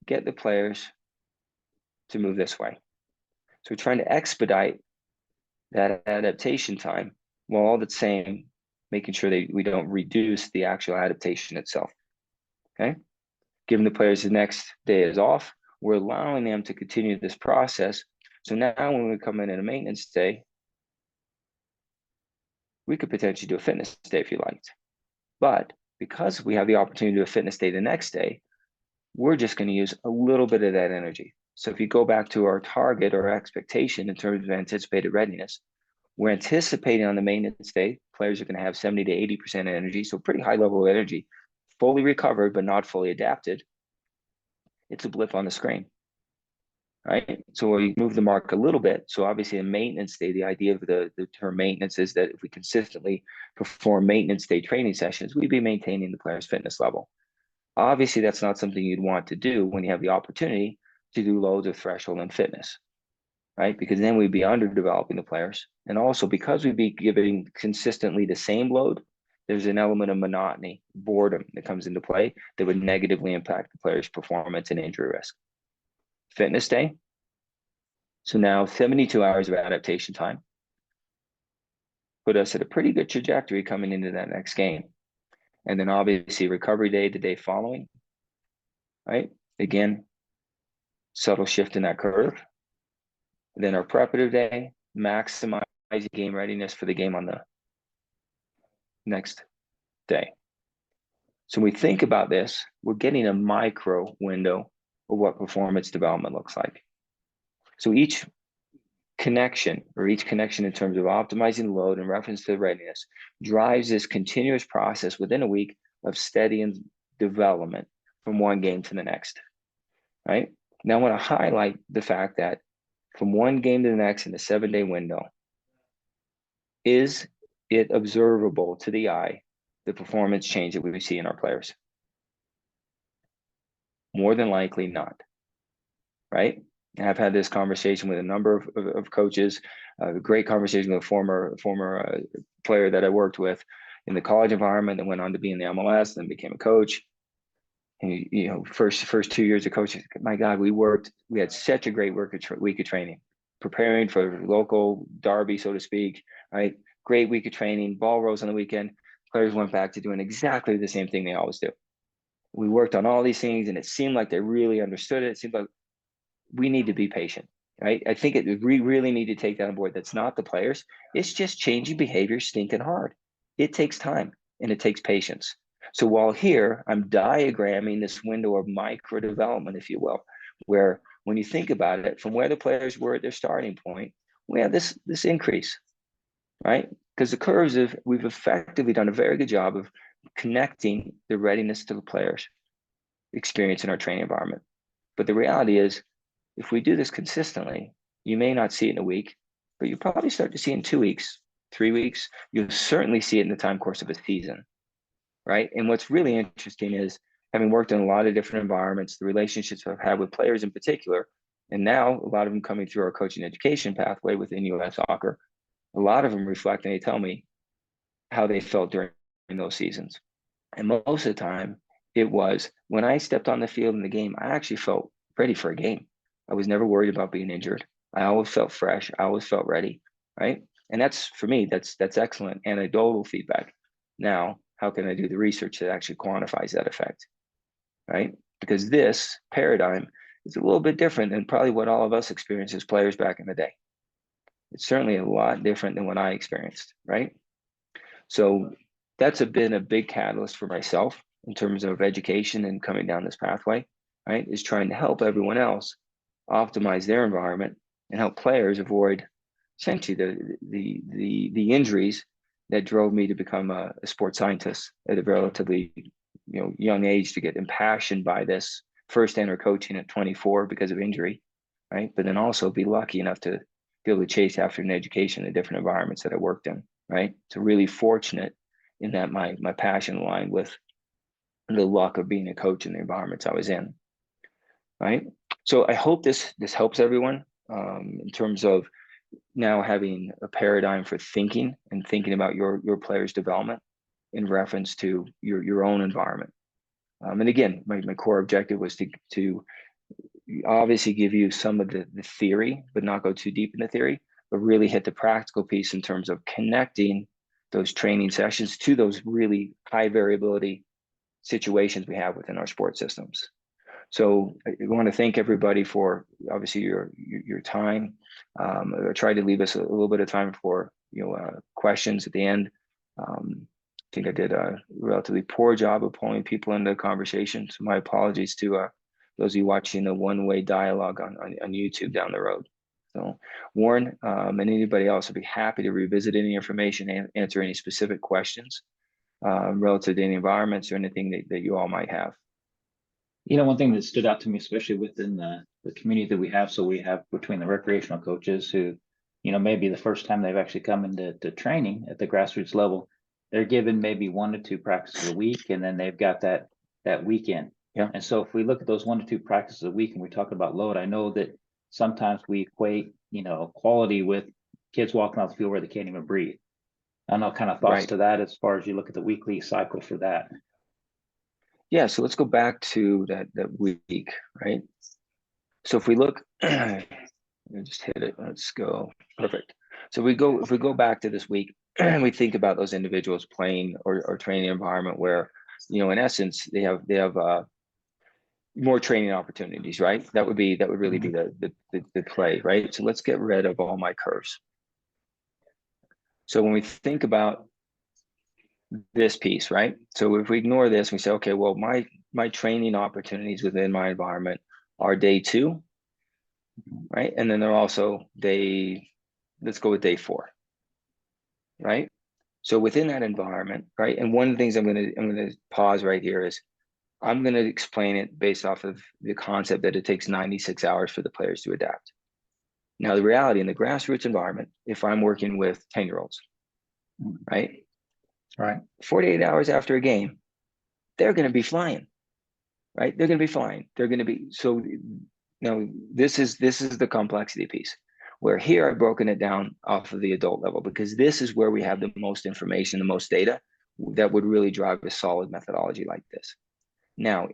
get the players to move this way. So we're trying to expedite that adaptation time while all the same making sure that we don't reduce the actual adaptation itself, okay? Giving the players the next day is off, we're allowing them to continue this process. So now when we come in a maintenance day, we could potentially do a fitness day if you liked. But because we have the opportunity to do a fitness day the next day, we're just going to use a little bit of that energy. So if you go back to our target or expectation in terms of anticipated readiness, we're anticipating on the maintenance day, players are going to have 70 to 80% energy, so pretty high level of energy, fully recovered, but not fully adapted. It's a blip on the screen, right? So we move the mark a little bit. So obviously in maintenance day, the idea of the term maintenance is that if we consistently perform maintenance day training sessions, we'd be maintaining the player's fitness level. Obviously, that's not something you'd want to do when you have the opportunity to do loads of threshold and fitness, right? Because then we'd be underdeveloping the players. And also because we'd be giving consistently the same load, there's an element of monotony, boredom that comes into play that would negatively impact the player's performance and injury risk. Fitness day. So now 72 hours of adaptation time put us at a pretty good trajectory coming into that next game. And then obviously recovery day, the day following, right? Again, subtle shift in that curve. Then our preparative day, maximize game readiness for the game on the next day. So when we think about this, we're getting a micro window of what performance development looks like. So each connection, or each connection in terms of optimizing load in reference to readiness, drives this continuous process within a week of steady and development from one game to the next, right? Now I want to highlight the fact that from one game to the next in a 7-day window, is it observable to the eye, the performance change that we see in our players? More than likely not, right? And I've had this conversation with a number of coaches, a great conversation with a former player that I worked with in the college environment that went on to be in the MLS, then became a coach. And first 2 years of coaching, my God, we had such a great week of training, preparing for local derby, so to speak, right? Great week of training, ball rolls on the weekend. Players went back to doing exactly the same thing they always do. We worked on all these things and it seemed like they really understood it. It seemed like we need to be patient, right? I think we really need to take that on board. That's not the players. It's just changing behavior stinking hard. It takes time and it takes patience. So while here, I'm diagramming this window of micro development, if you will, where when you think about it, from where the players were at their starting point, we have this increase, right? Because the curves we've effectively done a very good job of connecting the readiness to the players' experience in our training environment. But the reality is, if we do this consistently, you may not see it in a week, but you probably start to see it in 2 weeks, 3 weeks. You'll certainly see it in the time course of a season, right? And what's really interesting is, having worked in a lot of different environments, the relationships I've had with players in particular, and now a lot of them coming through our coaching education pathway within US Soccer, a lot of them reflect and they tell me how they felt during those seasons. And most of the time, it was when I stepped on the field in the game, I actually felt ready for a game. I was never worried about being injured. I always felt fresh. I always felt ready, right? And that's, for me, that's excellent anecdotal feedback. Now, how can I do the research that actually quantifies that effect, right? Because this paradigm is a little bit different than probably what all of us experienced as players back in the day. It's certainly a lot different than what I experienced, right? So that's been a big catalyst for myself in terms of education and coming down this pathway, right? Is trying to help everyone else optimize their environment and help players avoid essentially the injuries that drove me to become a sports scientist at a relatively young age, to get impassioned by this, first enter coaching at 24 because of injury, right? But then also be lucky enough to be able to chase after an education in different environments that I worked in, right? So really fortunate in that my passion aligned with the luck of being a coach in the environments I was in, right? So I hope this helps everyone in terms of now having a paradigm for thinking and thinking about your players' development in reference to your own environment. And again, my core objective was to obviously give you some of the theory, but not go too deep in the theory, but really hit the practical piece in terms of connecting those training sessions to those really high variability situations we have within our sports systems. So I want to thank everybody for obviously your time. I tried to leave us a little bit of time for questions at the end. I think I did a relatively poor job of pulling people into the conversation. So my apologies to those of you watching the one-way dialogue on YouTube down the road. So Warren and anybody else would be happy to revisit any information and answer any specific questions relative to any environments or anything that you all might have. One thing that stood out to me, especially within the community that we have, so we have between the recreational coaches who, maybe the first time they've actually come into training at the grassroots level, they're given maybe 1 to 2 practices a week, and then they've got that weekend. Yeah. And so if we look at those 1 to 2 practices a week and we talk about load, I know that sometimes we equate, quality with kids walking off the field where they can't even breathe. I don't know, kind of thoughts to that as far as you look at the weekly cycle for that. Yeah, so let's go back to that week, right? So if we look, just hit it. Let's go. Perfect. So if we go back to this week, and we think about those individuals playing or training environment where, in essence, they have more training opportunities, right? That would really be the play, right? So let's get rid of all my curves. So when we think about this piece, right? So if we ignore this, we say, okay, well, my training opportunities within my environment are day 2, right? And then they're also day let's go with day 4, right? So within that environment, right? And one of the things I'm gonna pause right here is I'm gonna explain it based off of the concept that it takes 96 hours for the players to adapt. Now, the reality in the grassroots environment, if I'm working with 10-year-olds, right? Right. 48 hours after a game, they're gonna be flying, right? They're gonna be flying. They're gonna be so. Now, this is the complexity piece. Where here I've broken it down off of the adult level because this is where we have the most information, the most data that would really drive a solid methodology like this. Now,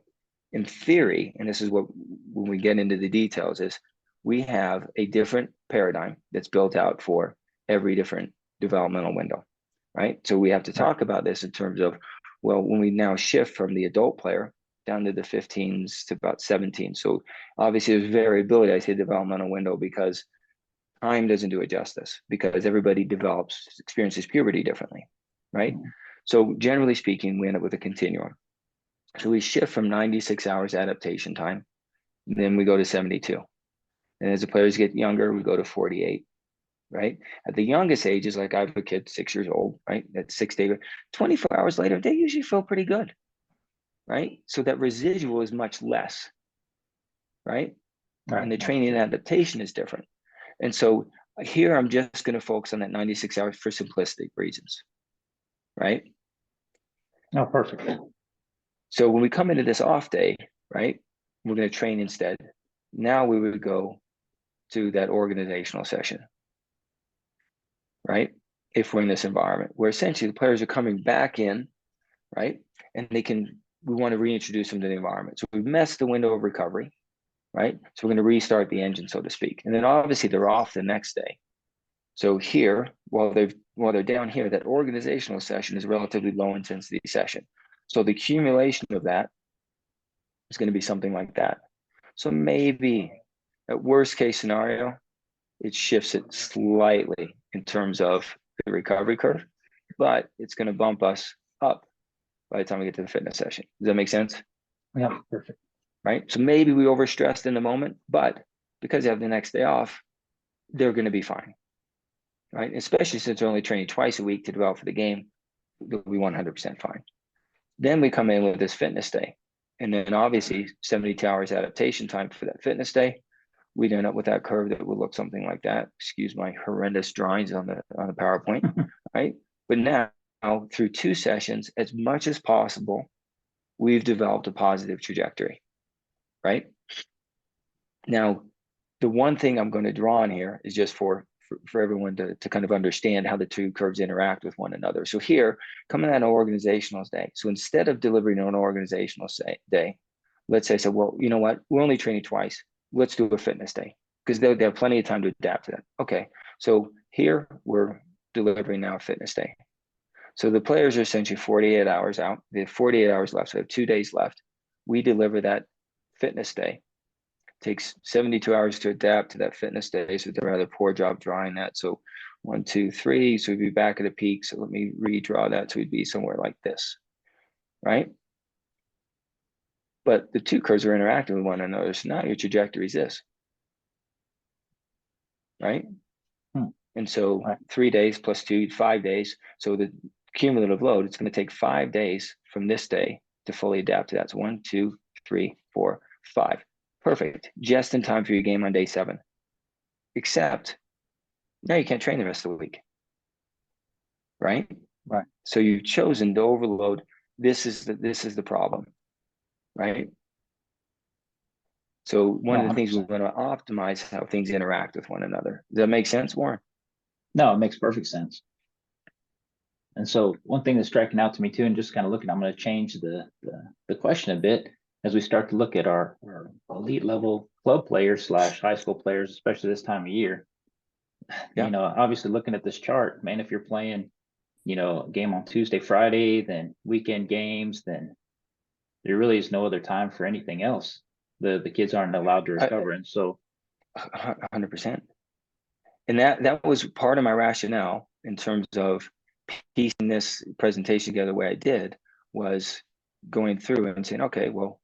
in theory, and this is what when we get into the details, is we have a different paradigm that's built out for every different developmental window, right? So we have to talk about this in terms of, well, when we now shift from the adult player down to the 15s to about 17. So obviously there's variability. I say developmental window because time doesn't do it justice because everybody experiences puberty differently, right? Mm-hmm. So generally speaking, we end up with a continuum. So we shift from 96 hours adaptation time, then we go to 72. And as the players get younger, we go to 48, right? At the youngest ages, like I have a kid 6 years old, right? At 6 days, 24 hours later, they usually feel pretty good, right? So that residual is much less, right? And the training and adaptation is different. And so here I'm just going to focus on that 96 hours for simplistic reasons, right? Oh, perfect. So when we come into this off day, right, we're going to train instead. Now we would go to that organizational session, right? If we're in this environment where essentially the players are coming back in, right? And we want to reintroduce them to the environment. So we've messed the window of recovery, right? So we're going to restart the engine, so to speak. And then obviously they're off the next day. So here, while they're down here, that organizational session is a relatively low intensity session. So the accumulation of that is going to be something like that. So maybe at worst case scenario, it shifts it slightly in terms of the recovery curve, but it's going to bump us up by the time we get to the fitness session. Does that make sense? Yeah, perfect. Right. So maybe we overstressed in the moment, but because they have the next day off, they're going to be fine. Right. Especially since they're only training twice a week to develop for the game, they'll be 100% fine. Then we come in with this fitness day. And then obviously 72 hours adaptation time for that fitness day. We'd end up with that curve that would look something like that. Excuse my horrendous drawings on the PowerPoint, right? But now through 2 sessions, as much as possible, we've developed a positive trajectory, right? Now, the one thing I'm going to draw on here is just for everyone to kind of understand how the 2 curves interact with one another. So here, coming out of organizational day. So instead of delivering an organizational day, let's say, so, well, you know what? We're only training twice. Let's do a fitness day because they have plenty of time to adapt to that. Okay, so here we're delivering now a fitness day. So the players are essentially 48 hours out. They have 48 hours left. So they have 2 days left. We deliver that fitness day. Takes 72 hours to adapt to that fitness day. So they're rather poor job drawing that. So 1, 2, 3. So we'd be back at a peak. So let me redraw that. So we'd be somewhere like this, right? But the 2 curves are interacting with one another. So now your trajectory is this, right? And so 3 days plus 2, 5 days. So the cumulative load, it's going to take 5 days from this day to fully adapt to that. So 1, 2, 3, 4, 5. Perfect. Just in time for your game on day 7. Except now you can't train the rest of the week. Right? Right. So you've chosen to overload. This is the problem. Right? So one of the things we want to optimize how things interact with one another. Does that make sense, Warren? No, it makes perfect sense. And so one thing that's striking out to me too, and just kind of looking, I'm going to change the question a bit as we start to look at our elite level club players / high school players, especially this time of year. Yeah. You know, obviously looking at this chart, man, if you're playing, you know, a game on Tuesday, Friday, then weekend games, then there really is no other time for anything else. The kids aren't allowed to recover. And so 100%. And that was part of my rationale in terms of piecing this presentation together the way I did, was going through and saying, okay, well,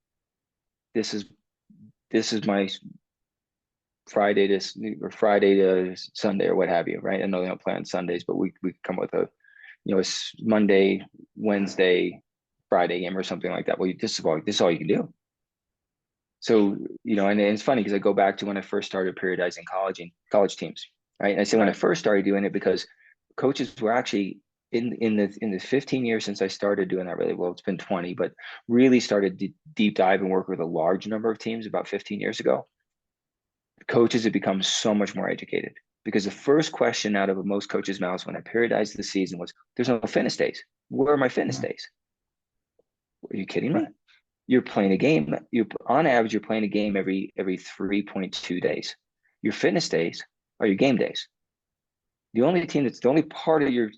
this is my Friday to Sunday or what have you, right? I know they don't play on Sundays, but we come with a, it's Monday, Wednesday, Friday game or something like that. Well, this is all you can do. So, and it's funny because I go back to when I first started periodizing college teams, right? And I say when I first started doing it because coaches were actually in the 15 years since I started doing that, really, well, it's been 20, but really started to deep dive and work with a large number of teams about 15 years ago. Coaches have become so much more educated because the first question out of most coaches' mouths when I periodized the season was, "There's no fitness days. Where are my fitness days?" Are you kidding me? You're playing a game. On average, you're playing a game every 3.2 days. Your fitness days are your game days. The only part of your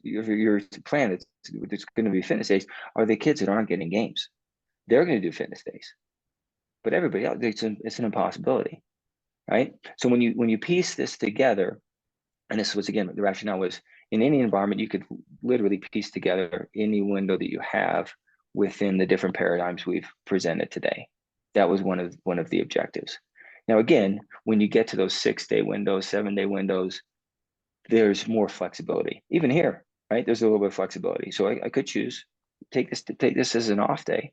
plan that's going to be fitness days are the kids that aren't getting games. They're going to do fitness days, but everybody else, it's an impossibility, right? So when you piece this together, and this was again the rationale was in any environment you could literally piece together any window that you have within the different paradigms we've presented today. That was one of the objectives. Now again, when you get to those 6-day windows, 7-day windows, there's more flexibility. Even here, right? There's a little bit of flexibility. So I could choose take this as an off day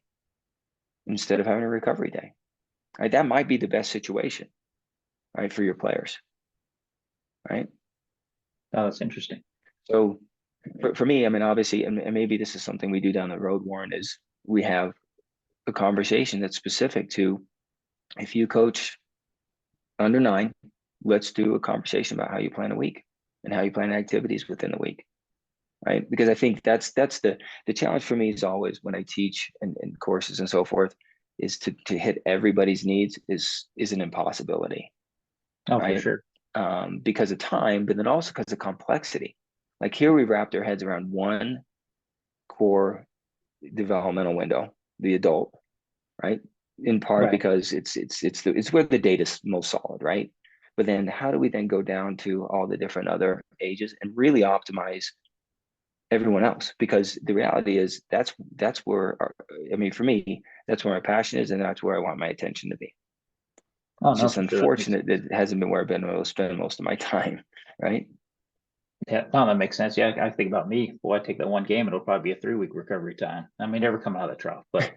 instead of having a recovery day. Right? That might be the best situation, right, for your players. Right? Oh, that's interesting. So for me, I mean, obviously, and maybe this is something we do down the road, Warren, is we have a conversation that's specific to if you coach under 9, let's do a conversation about how you plan a week and how you plan activities within the week. Right. Because I think that's the challenge for me is always when I teach and courses and so forth is to hit everybody's needs is an impossibility. Oh, right? for sure. Because of time, but then also because of complexity. Like here we wrapped our heads around one core developmental window, the adult, right? In part because it's where the data is most solid, right? But then how do we then go down to all the different other ages and really optimize everyone else? Because the reality is that's where I mean, for me, that's where my passion is, and that's where I want my attention to be. Oh, It's no, just for sure. That makes unfortunate that it hasn't been where I've been able to spend most of my time, right? Yeah, no, that makes sense. Yeah, I think about me. Boy, I take that one game, it'll probably be a 3-week recovery time. I may never come out of the trough, but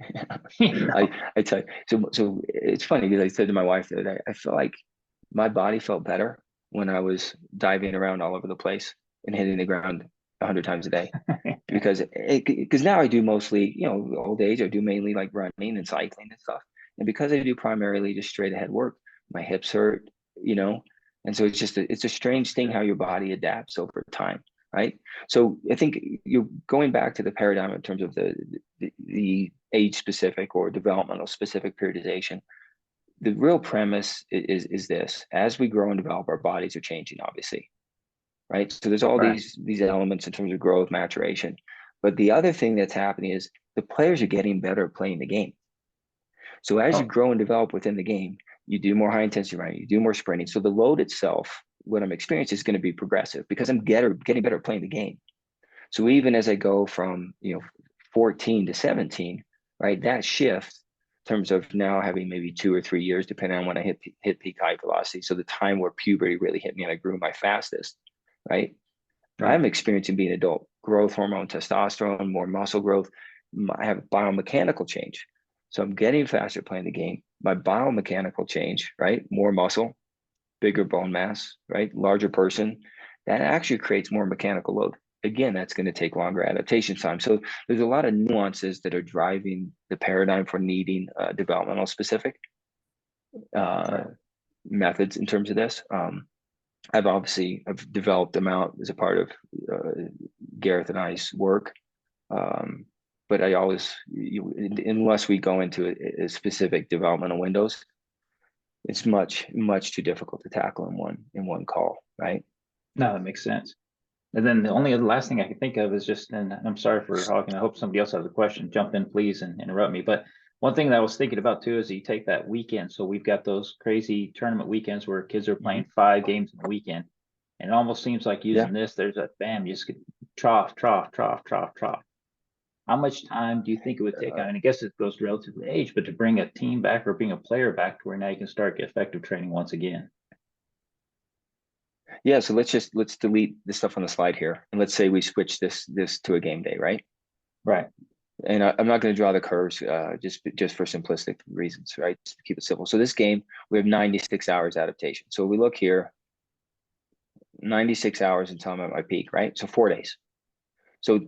I tell you, so it's funny because I said to my wife that I feel like my body felt better when I was diving around all over the place and hitting the ground 100 times a day. Because now I do mostly, old age, I do mainly like running and cycling and stuff. And because I do primarily just straight ahead work, my hips hurt, and so it's a strange thing how your body adapts over time, right? So I think you're going back to the paradigm in terms of the age specific or developmental specific periodization. The real premise is this: as we grow and develop, our bodies are changing, obviously, right? So there's all right. these elements in terms of growth, maturation. But the other thing that's happening is the players are getting better at playing the game. So as you Oh, grow and develop within the game, you do more high intensity running, you do more sprinting. So the load itself, what I'm experiencing is going to be progressive because I'm getting better at playing the game. So even as I go from 14 to 17, right, that shift in terms of now having maybe 2 or 3 years, depending on when I hit peak height velocity. So the time where puberty really hit me and I grew my fastest, right? right. I'm experiencing being an adult, growth hormone, testosterone, more muscle growth. I have biomechanical change. So I'm getting faster playing the game. My biomechanical change, right? More muscle, bigger bone mass, right? Larger person. That actually creates more mechanical load. Again, that's going to take longer adaptation time. So there's a lot of nuances that are driving the paradigm for needing developmental specific methods in terms of this. I've developed them out as a part of Gareth and I's work. But I always, unless we go into a specific developmental windows, it's much, much too difficult to tackle in one call, right? No, that makes sense. And then the only other last thing I can think of is just, and I'm sorry for talking. I hope somebody else has a question. Jump in, please, and interrupt me. But one thing that I was thinking about too is you take that weekend. So we've got those crazy tournament weekends where kids are playing 5 games in a weekend. And it almost seems like Yeah. using this, there's a bam, you just get trough, trough, trough, trough, trough. How much time do you think it would take? I mean, I guess it goes relative to age, but to bring a team back or bring a player back to where now you can start get effective training once again. Yeah, so let's delete the stuff on the slide here, and let's say we switch this to a game day, right? Right. And I'm not going to draw the curves just for simplistic reasons, right? Just to keep it simple. So this game, we have 96 hours adaptation. So we look here, 96 hours until I'm at my peak, right? So 4 days. So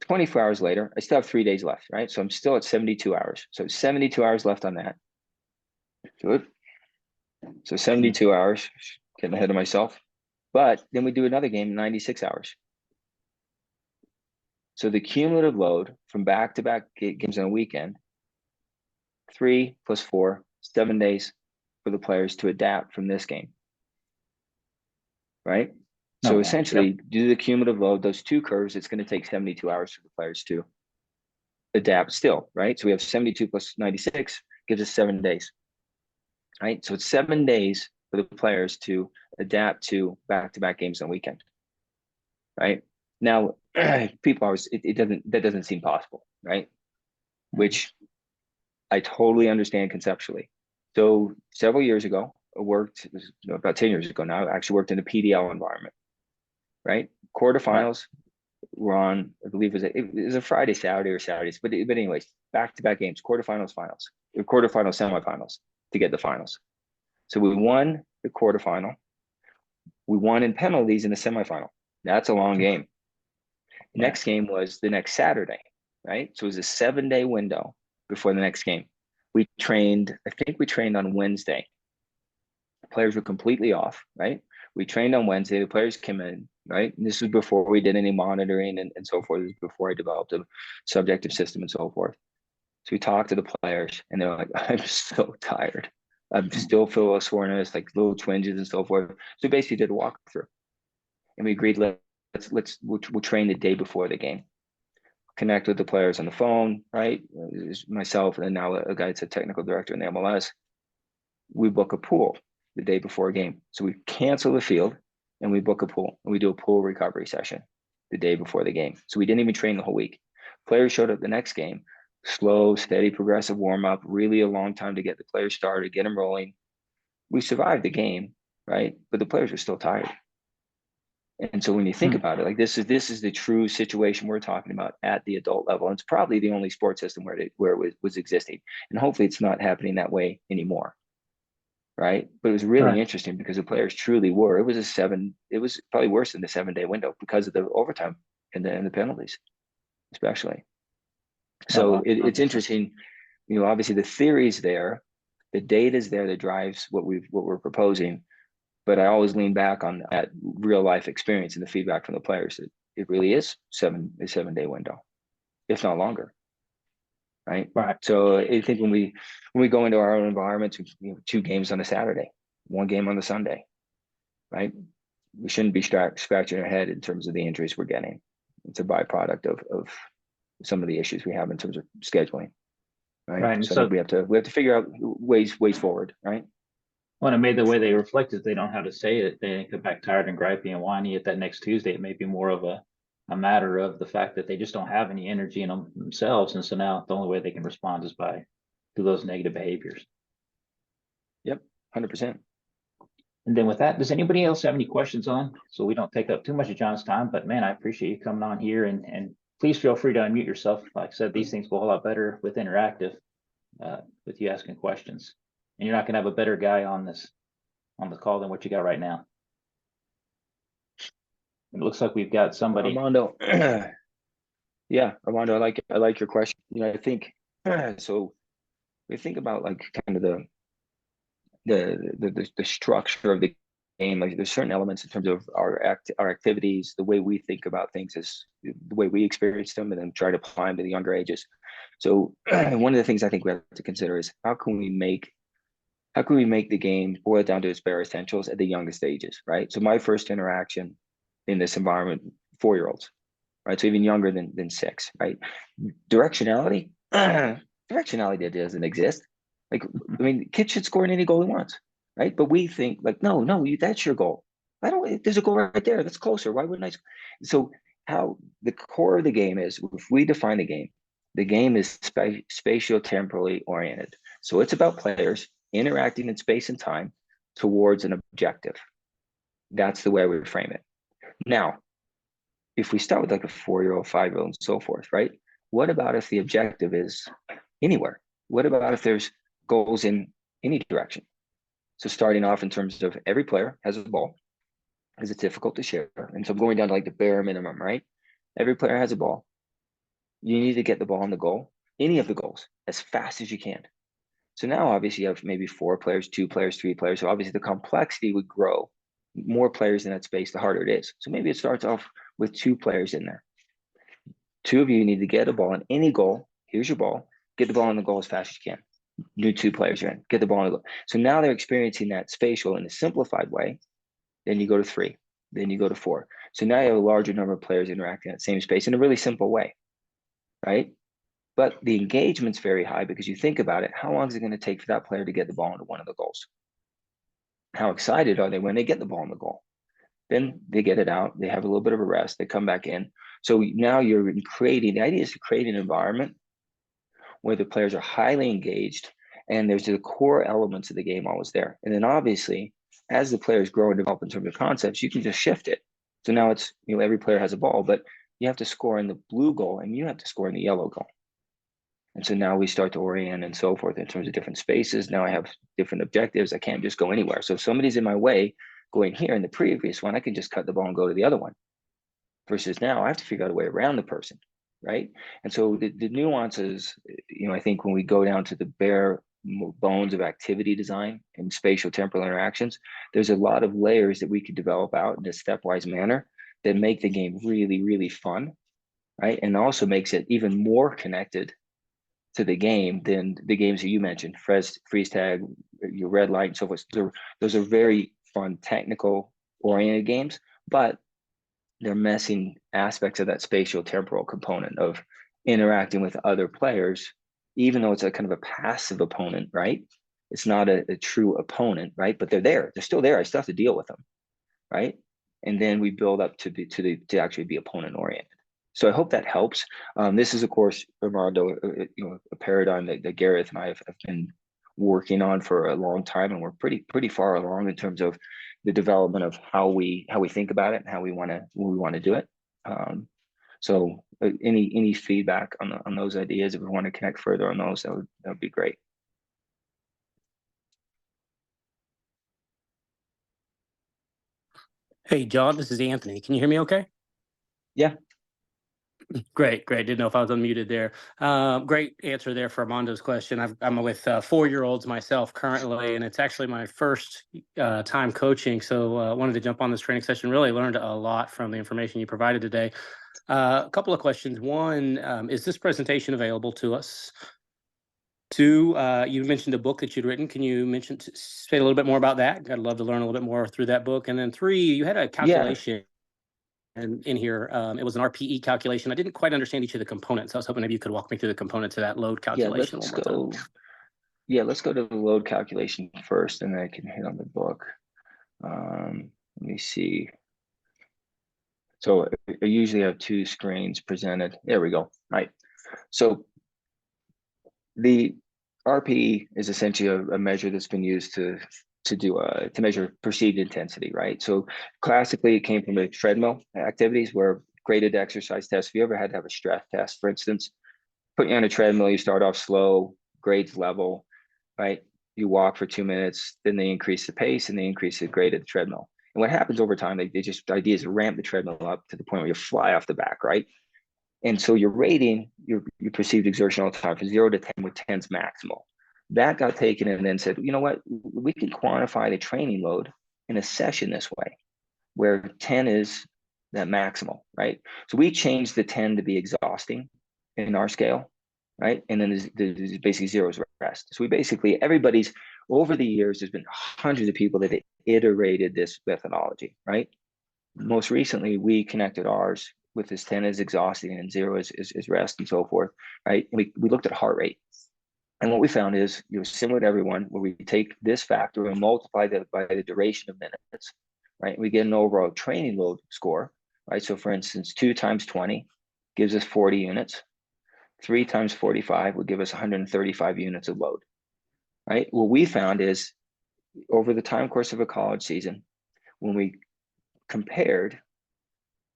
24 hours later, I still have 3 days left, right? So I'm still at 72 hours. So 72 hours left on that. Good. So 72 hours, getting ahead of myself. But then we do another game, 96 hours. So the cumulative load from back-to-back games on a weekend, 3 plus 4, 7 days for the players to adapt from this game, right? So Okay. essentially, Yep. due to the cumulative load, those two curves, it's going to take 72 hours for the players to adapt still, right? So we have 72 plus 96 gives us 7 days, right? So it's 7 days for the players to adapt to back-to-back games on the weekend, right? Now, people always, that doesn't seem possible, right? Which I totally understand conceptually. So several years ago, I worked, about 10 years ago now, I actually worked in a PDL environment, right? Right. Quarterfinals were on, I believe it was a Friday, Saturday, or Saturdays, but anyways, back-to-back games, quarterfinals, finals, or quarterfinals, semifinals to get the finals. So we won the quarterfinal. We won in penalties in the semifinal. That's a long game. The Yeah. next game was the next Saturday, right? So it was a 7-day window before the next game. We trained, I think we trained on Wednesday. The players were completely off, right? We trained on Wednesday. The players came in, right? And this was before we did any monitoring and so forth. This was before I developed a subjective system and so forth. So we talked to the players and they're like, I'm so tired. I'm still feel a soreness, like little twinges and so forth. So we basically did a walkthrough and we agreed, we'll train the day before the game, connect with the players on the phone, right? Myself and then now a guy that's a technical director in the MLS. We book a pool the day before a game. So we cancel the field and we book a pool and we do a pool recovery session the day before the game. So we didn't even train the whole week. Players showed up the next game, slow, steady, progressive warm up, really a long time to get the players started, get them rolling. We survived the game, right? But the players were still tired. And so when you think Hmm. about it, like this is the true situation we're talking about at the adult level. And it's probably the only sports system where it was existing. And hopefully it's not happening that way anymore. Right. But it was really Right. interesting because the players truly were. It was probably worse than the 7-day window because of the overtime and the penalties, especially. Oh, So wow. it's Okay. interesting, obviously the theory's there, the data's there that drives what we're proposing. But I always lean back on that real life experience and the feedback from the players that it really is a 7-day window, if not longer. Right. Right. So I think when we go into our own environments, 2 games on a Saturday, 1 game on the Sunday, right? We shouldn't be scratching our head in terms of the injuries we're getting. It's a byproduct of some of the issues we have in terms of scheduling, right? Right. And So I think so we have to figure out ways forward, right? when it made the way they reflected, they don't know how to say it. They come back tired and gripey and whiny at that next Tuesday. It may be more of a matter of the fact that they just don't have any energy in themselves. And so now the only way they can respond is by through those negative behaviors. Yep, 100%. And then with that, does anybody else have any questions on? So we don't take up too much of John's time, but man, I appreciate you coming on here and please feel free to unmute yourself. Like I said, these things go a whole lot better with interactive, with you asking questions. And you're not gonna have a better guy on the call than what you got right now. It looks like we've got somebody. Armando, yeah, Armando, I like your question. I think so. We think about like kind of the structure of the game. Like there's certain elements in terms of our activities, the way we think about things is the way we experience them, and then try to apply them to the younger ages. So one of the things I think we have to consider is how can we make the game boil it down to its bare essentials at the youngest ages, right? So my first interaction in this environment, 4-year-olds, right? So even younger than 6, right? Directionality, directionality doesn't exist. Like, I mean, kids should score in any goal he wants, right? But we think like, no, that's your goal. I don't. There's a goal right there. That's closer. Why wouldn't I? So how the core of the game is, if we define the game is spatial temporally oriented. So it's about players interacting in space and time towards an objective, That's the way I would frame it. Now, if we start with like a 4-year-old, 5-year-old, and so forth, right? What about if the objective is anywhere? What about if there's goals in any direction? So starting off in terms of every player has a ball, because it's difficult to share. And so I'm going down to like the bare minimum, right? Every player has a ball. You need to get the ball in the goal, any of the goals, as fast as you can. So now obviously you have maybe 4 players, 2 players, 3 players. So obviously the complexity would grow. More players in that space, the harder it is. So maybe it starts off with 2 players in there. 2 of you need to get a ball in any goal. Here's your ball. Get the ball in the goal as fast as you can. New 2 players are in. Get the ball in the goal. So now they're experiencing that spatial in a simplified way. Then you go to 3. Then you go to 4. So now you have a larger number of players interacting in that same space in a really simple way, right? But the engagement's very high because you think about it, how long is it going to take for that player to get the ball into one of the goals? How excited are they when they get the ball in the goal? Then they get it out, they have a little bit of a rest, they come back in. So now you're creating, the idea is to create an environment where the players are highly engaged and there's the core elements of the game always there. And then obviously, as the players grow and develop in terms of concepts, you can just shift it. So now it's, every player has a ball, but you have to score in the blue goal and you have to score in the yellow goal. And so now we start to orient and so forth in terms of different spaces. Now I have different objectives. I can't just go anywhere. So if somebody's in my way going here in the previous one, I can just cut the ball and go to the other one. Versus now I have to figure out a way around the person, right? And so the nuances, I think when we go down to the bare bones of activity design and spatial temporal interactions, there's a lot of layers that we could develop out in a stepwise manner that make the game really, really fun, right? And also makes it even more connected to the game than the games that you mentioned, freeze tag, your red light, and so forth. Those are very fun, technical oriented games, but they're missing aspects of that spatial temporal component of interacting with other players, even though it's a kind of a passive opponent, right? It's not a true opponent, right? But they're there. They're still there. I still have to deal with them, right? And then we build up to actually be opponent oriented. So I hope that helps. This is, of course, Armando, a paradigm that Gareth and I have been working on for a long time, and we're pretty far along in terms of the development of how we think about it and how we want to do it. So any feedback on those ideas, if we want to connect further on those, that would be great. Hey, John, this is Anthony. Can you hear me okay? Yeah. Great. Didn't know if I was unmuted there. Great answer there for Armando's question. I'm with 4-year-olds myself currently, and it's actually my first time coaching. So wanted to jump on this training session. Really learned a lot from the information you provided today. A couple of questions. One, is this presentation available to us? 2, you mentioned a book that you'd written. Can you say a little bit more about that? I'd love to learn a little bit more through that book. And then 3, you had a calculation. And in here, it was an RPE calculation. I didn't quite understand each of the components. I was hoping maybe you could walk me through the components of that load calculation. Let's go to the load calculation first, and then I can hit on the book. Let me see. So I usually have 2 screens presented. There we go. All right. So the RPE is essentially a measure that's been used to measure perceived intensity, right? So classically, it came from the treadmill activities where graded exercise tests. If you ever had to have a stress test, for instance, put you on a treadmill, you start off slow, grades level, right? You walk for 2 minutes, then they increase the pace and they increase the grade of the treadmill. And what happens over time, the idea is to ramp the treadmill up to the point where you fly off the back, right? And so you're rating your perceived exertion all the time from 0 to 10, with 10's maximal. That got taken and then said, you know what, we can quantify the training load in a session this way, where 10 is that maximal, right? So we changed the 10 to be exhausting in our scale, right? And then there's basically 0 is rest. So we basically, everybody's, over the years, there's been hundreds of people that iterated this methodology, right? Most recently, we connected ours with this 10 is exhausting and 0 is rest and so forth, right? And we looked at heart rate. And what we found is, similar to everyone, where we take this factor and multiply that by the duration of minutes, right? We get an overall training load score, right? So for instance, 2 times 20 gives us 40 units. 3 times 45 would give us 135 units of load, right? What we found is, over the time course of a college season, when we compared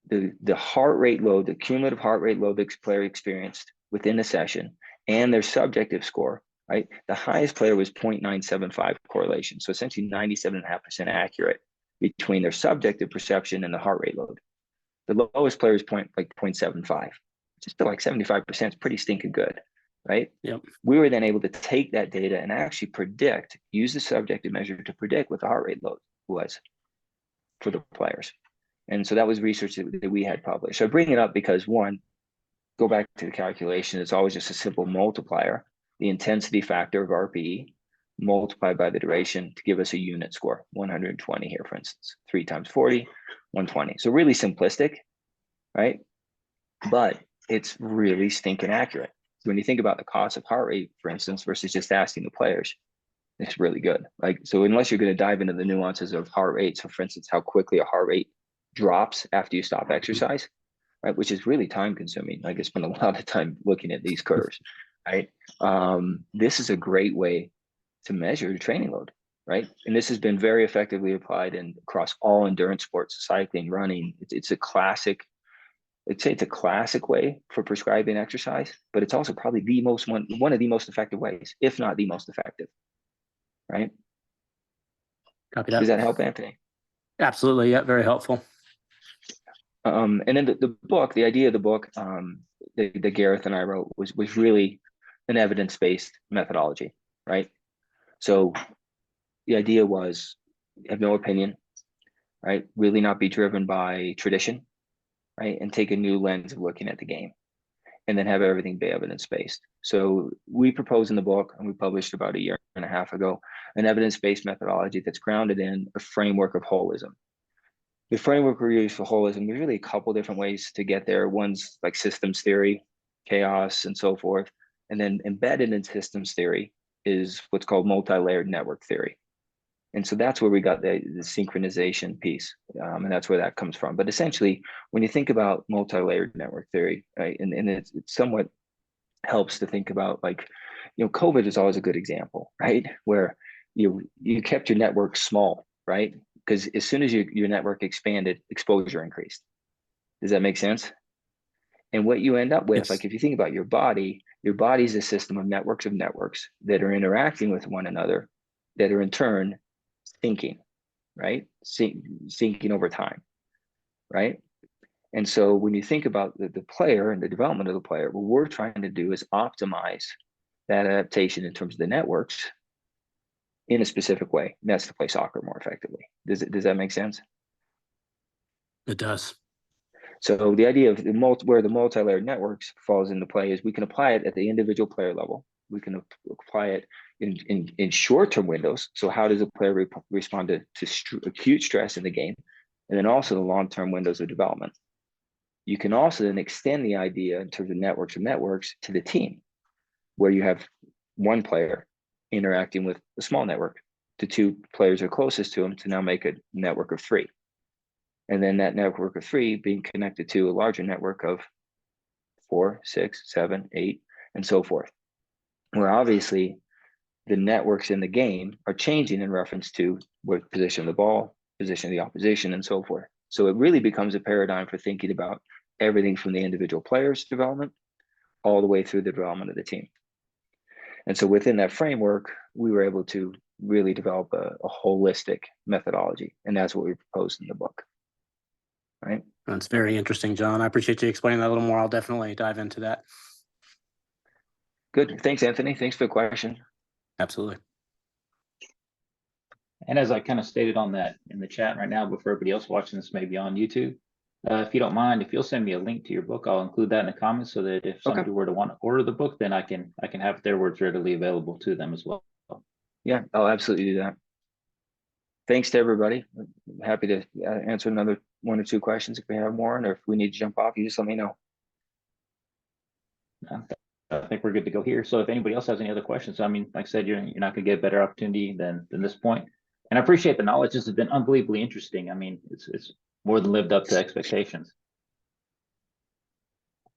the heart rate load, the cumulative heart rate load the player experienced within the session and their subjective score, right? The highest player was 0.975 correlation. So essentially 97.5% accurate between their subjective perception and the heart rate load. The lowest player is 0.75, just like 75% is pretty stinking good, right? Yep. We were then able to take that data and actually use the subjective measure to predict what the heart rate load was for the players. And so that was research that we had published. So I bring it up because, one, go back to the calculation. It's always just a simple multiplier, the intensity factor of RPE multiplied by the duration to give us a unit score, 120 here, for instance, 3 times 40, 120. So really simplistic, right? But it's really stinking accurate. So when you think about the cost of heart rate, for instance, versus just asking the players, it's really good. So unless you're going to dive into the nuances of heart rate, so for instance, how quickly a heart rate drops after you stop exercise, right? Which is really time consuming. I spend a lot of time looking at these curves, right? This is a great way to measure the training load, right? And this has been very effectively applied across all endurance sports, cycling, running. It's a classic. I'd say it's a classic way for prescribing exercise, but it's also probably one of the most effective ways, if not the most effective, right? Copy that. Does that help, Anthony? Absolutely. Yeah. Very helpful. And then the book, the idea of the book that Gareth and I wrote was really an evidence-based methodology, right? So the idea was have no opinion, right? Really not be driven by tradition, right? And take a new lens of looking at the game, and then have everything be evidence-based. So we propose in the book, and we published about 1.5 years ago, an evidence-based methodology that's grounded in a framework of holism. The framework we use for holism, there's really a couple different ways to get there. One's like systems theory, chaos, and so forth. And then embedded in systems theory is what's called multi-layered network theory. And so that's where we got the synchronization piece. And that's where that comes from. But essentially, when you think about multi-layered network theory, right, and it somewhat helps to think about COVID is always a good example, right? Where you kept your network small, right? Because as soon as your network expanded, exposure increased. Does that make sense? And what you end up with, Yes. if you think about your body is a system of networks that are interacting with one another, that are in turn syncing, right? Syncing over time, right? And so when you think about the player and the development of the player, what we're trying to do is optimize that adaptation in terms of the networks in a specific way. And that's to play soccer more effectively. Does that make sense? It does. So the idea of where the multi-layered networks falls into play is we can apply it at the individual player level. We can apply it in short-term windows. So how does a player respond to acute stress in the game? And then also the long-term windows of development. You can also then extend the idea in terms of networks to the team, where you have one player interacting with a small network. The 2 players are closest to him to now make a network of 3. And then that network of 3 being connected to a larger network of 4, 6, 7, 8, and so forth. Where obviously the networks in the game are changing in reference to where position of the ball, position of the opposition, and so forth. So it really becomes a paradigm for thinking about everything from the individual player's development all the way through the development of the team. And so within that framework, we were able to really develop a holistic methodology. And that's what we proposed in the book. Right. That's very interesting, John. I appreciate you explaining that a little more. I'll definitely dive into that. Good. Thanks, Anthony. Thanks for the question. Absolutely. And as I kind of stated on that in the chat right now, before everybody else watching this may be on YouTube, if you don't mind, if you'll send me a link to your book, I'll include that in the comments so that if somebody were to want to order the book, then I can have it there where it's readily available to them as well. Yeah, I'll absolutely do that. Thanks to everybody. I'm happy to answer another 1 or 2 questions if we have more, and if we need to jump off, you just let me know. I think we're good to go here. So if anybody else has any other questions, I mean, like I said, you're not going to get a better opportunity than this point. And I appreciate the knowledge. This has been unbelievably interesting. I mean, it's more than lived up to expectations.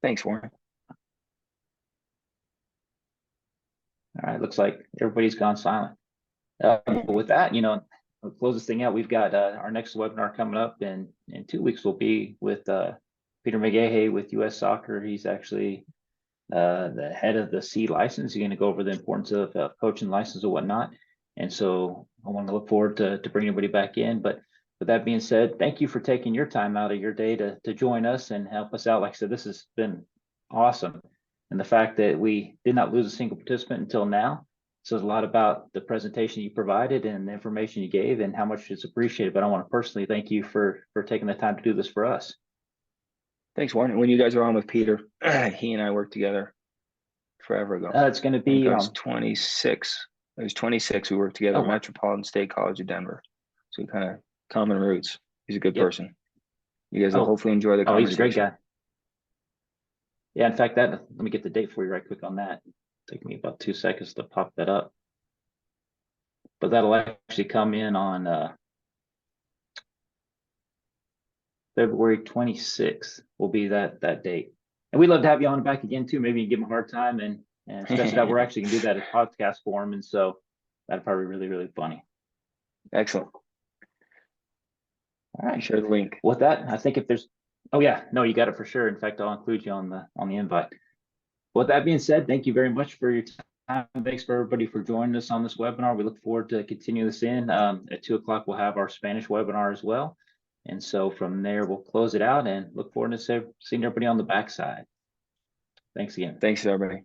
Thanks, Warren. All right, looks like everybody's gone silent. But with that, we'll close this thing out. We've got our next webinar coming up in 2 weeks. We'll be with Peter McGahey with U.S. Soccer. He's actually the head of the C license. He's going to go over the importance of coaching license and whatnot. And so I want to look forward to bringing everybody back in. But with that being said, thank you for taking your time out of your day to join us and help us out. Like I said, this has been awesome. And the fact that we did not lose a single participant until now says a lot about the presentation you provided and the information you gave and how much it's appreciated. But I want to personally thank you for taking the time to do this for us. Thanks, Warren. When you guys are on with Peter, he and I worked together forever ago. It's going to be I was 26. I was 26. We worked together at wow. Metropolitan State College of Denver. So we kind of common roots. He's a good Yep. person. You guys will hopefully enjoy the conversation. He's a great guy. Yeah, in fact, let me get the date for you right quick on that. Take me about 2 seconds to pop that up. But that'll actually come in on February 26th will be that date. And we'd love to have you on back again too. Maybe you give him a hard time and stress it out. We're actually gonna do that as podcast form. And so that'd probably be really, really funny. Excellent. All right. Share the link. With that, I think if there's, oh yeah, no, you got it for sure. In fact, I'll include you on the invite. With that being said, thank you very much for your time. Thanks for everybody for joining us on this webinar. We look forward to continue this in. At 2 o'clock, we'll have our Spanish webinar as well. And so from there, we'll close it out and look forward to seeing everybody on the backside. Thanks again. Thanks, everybody.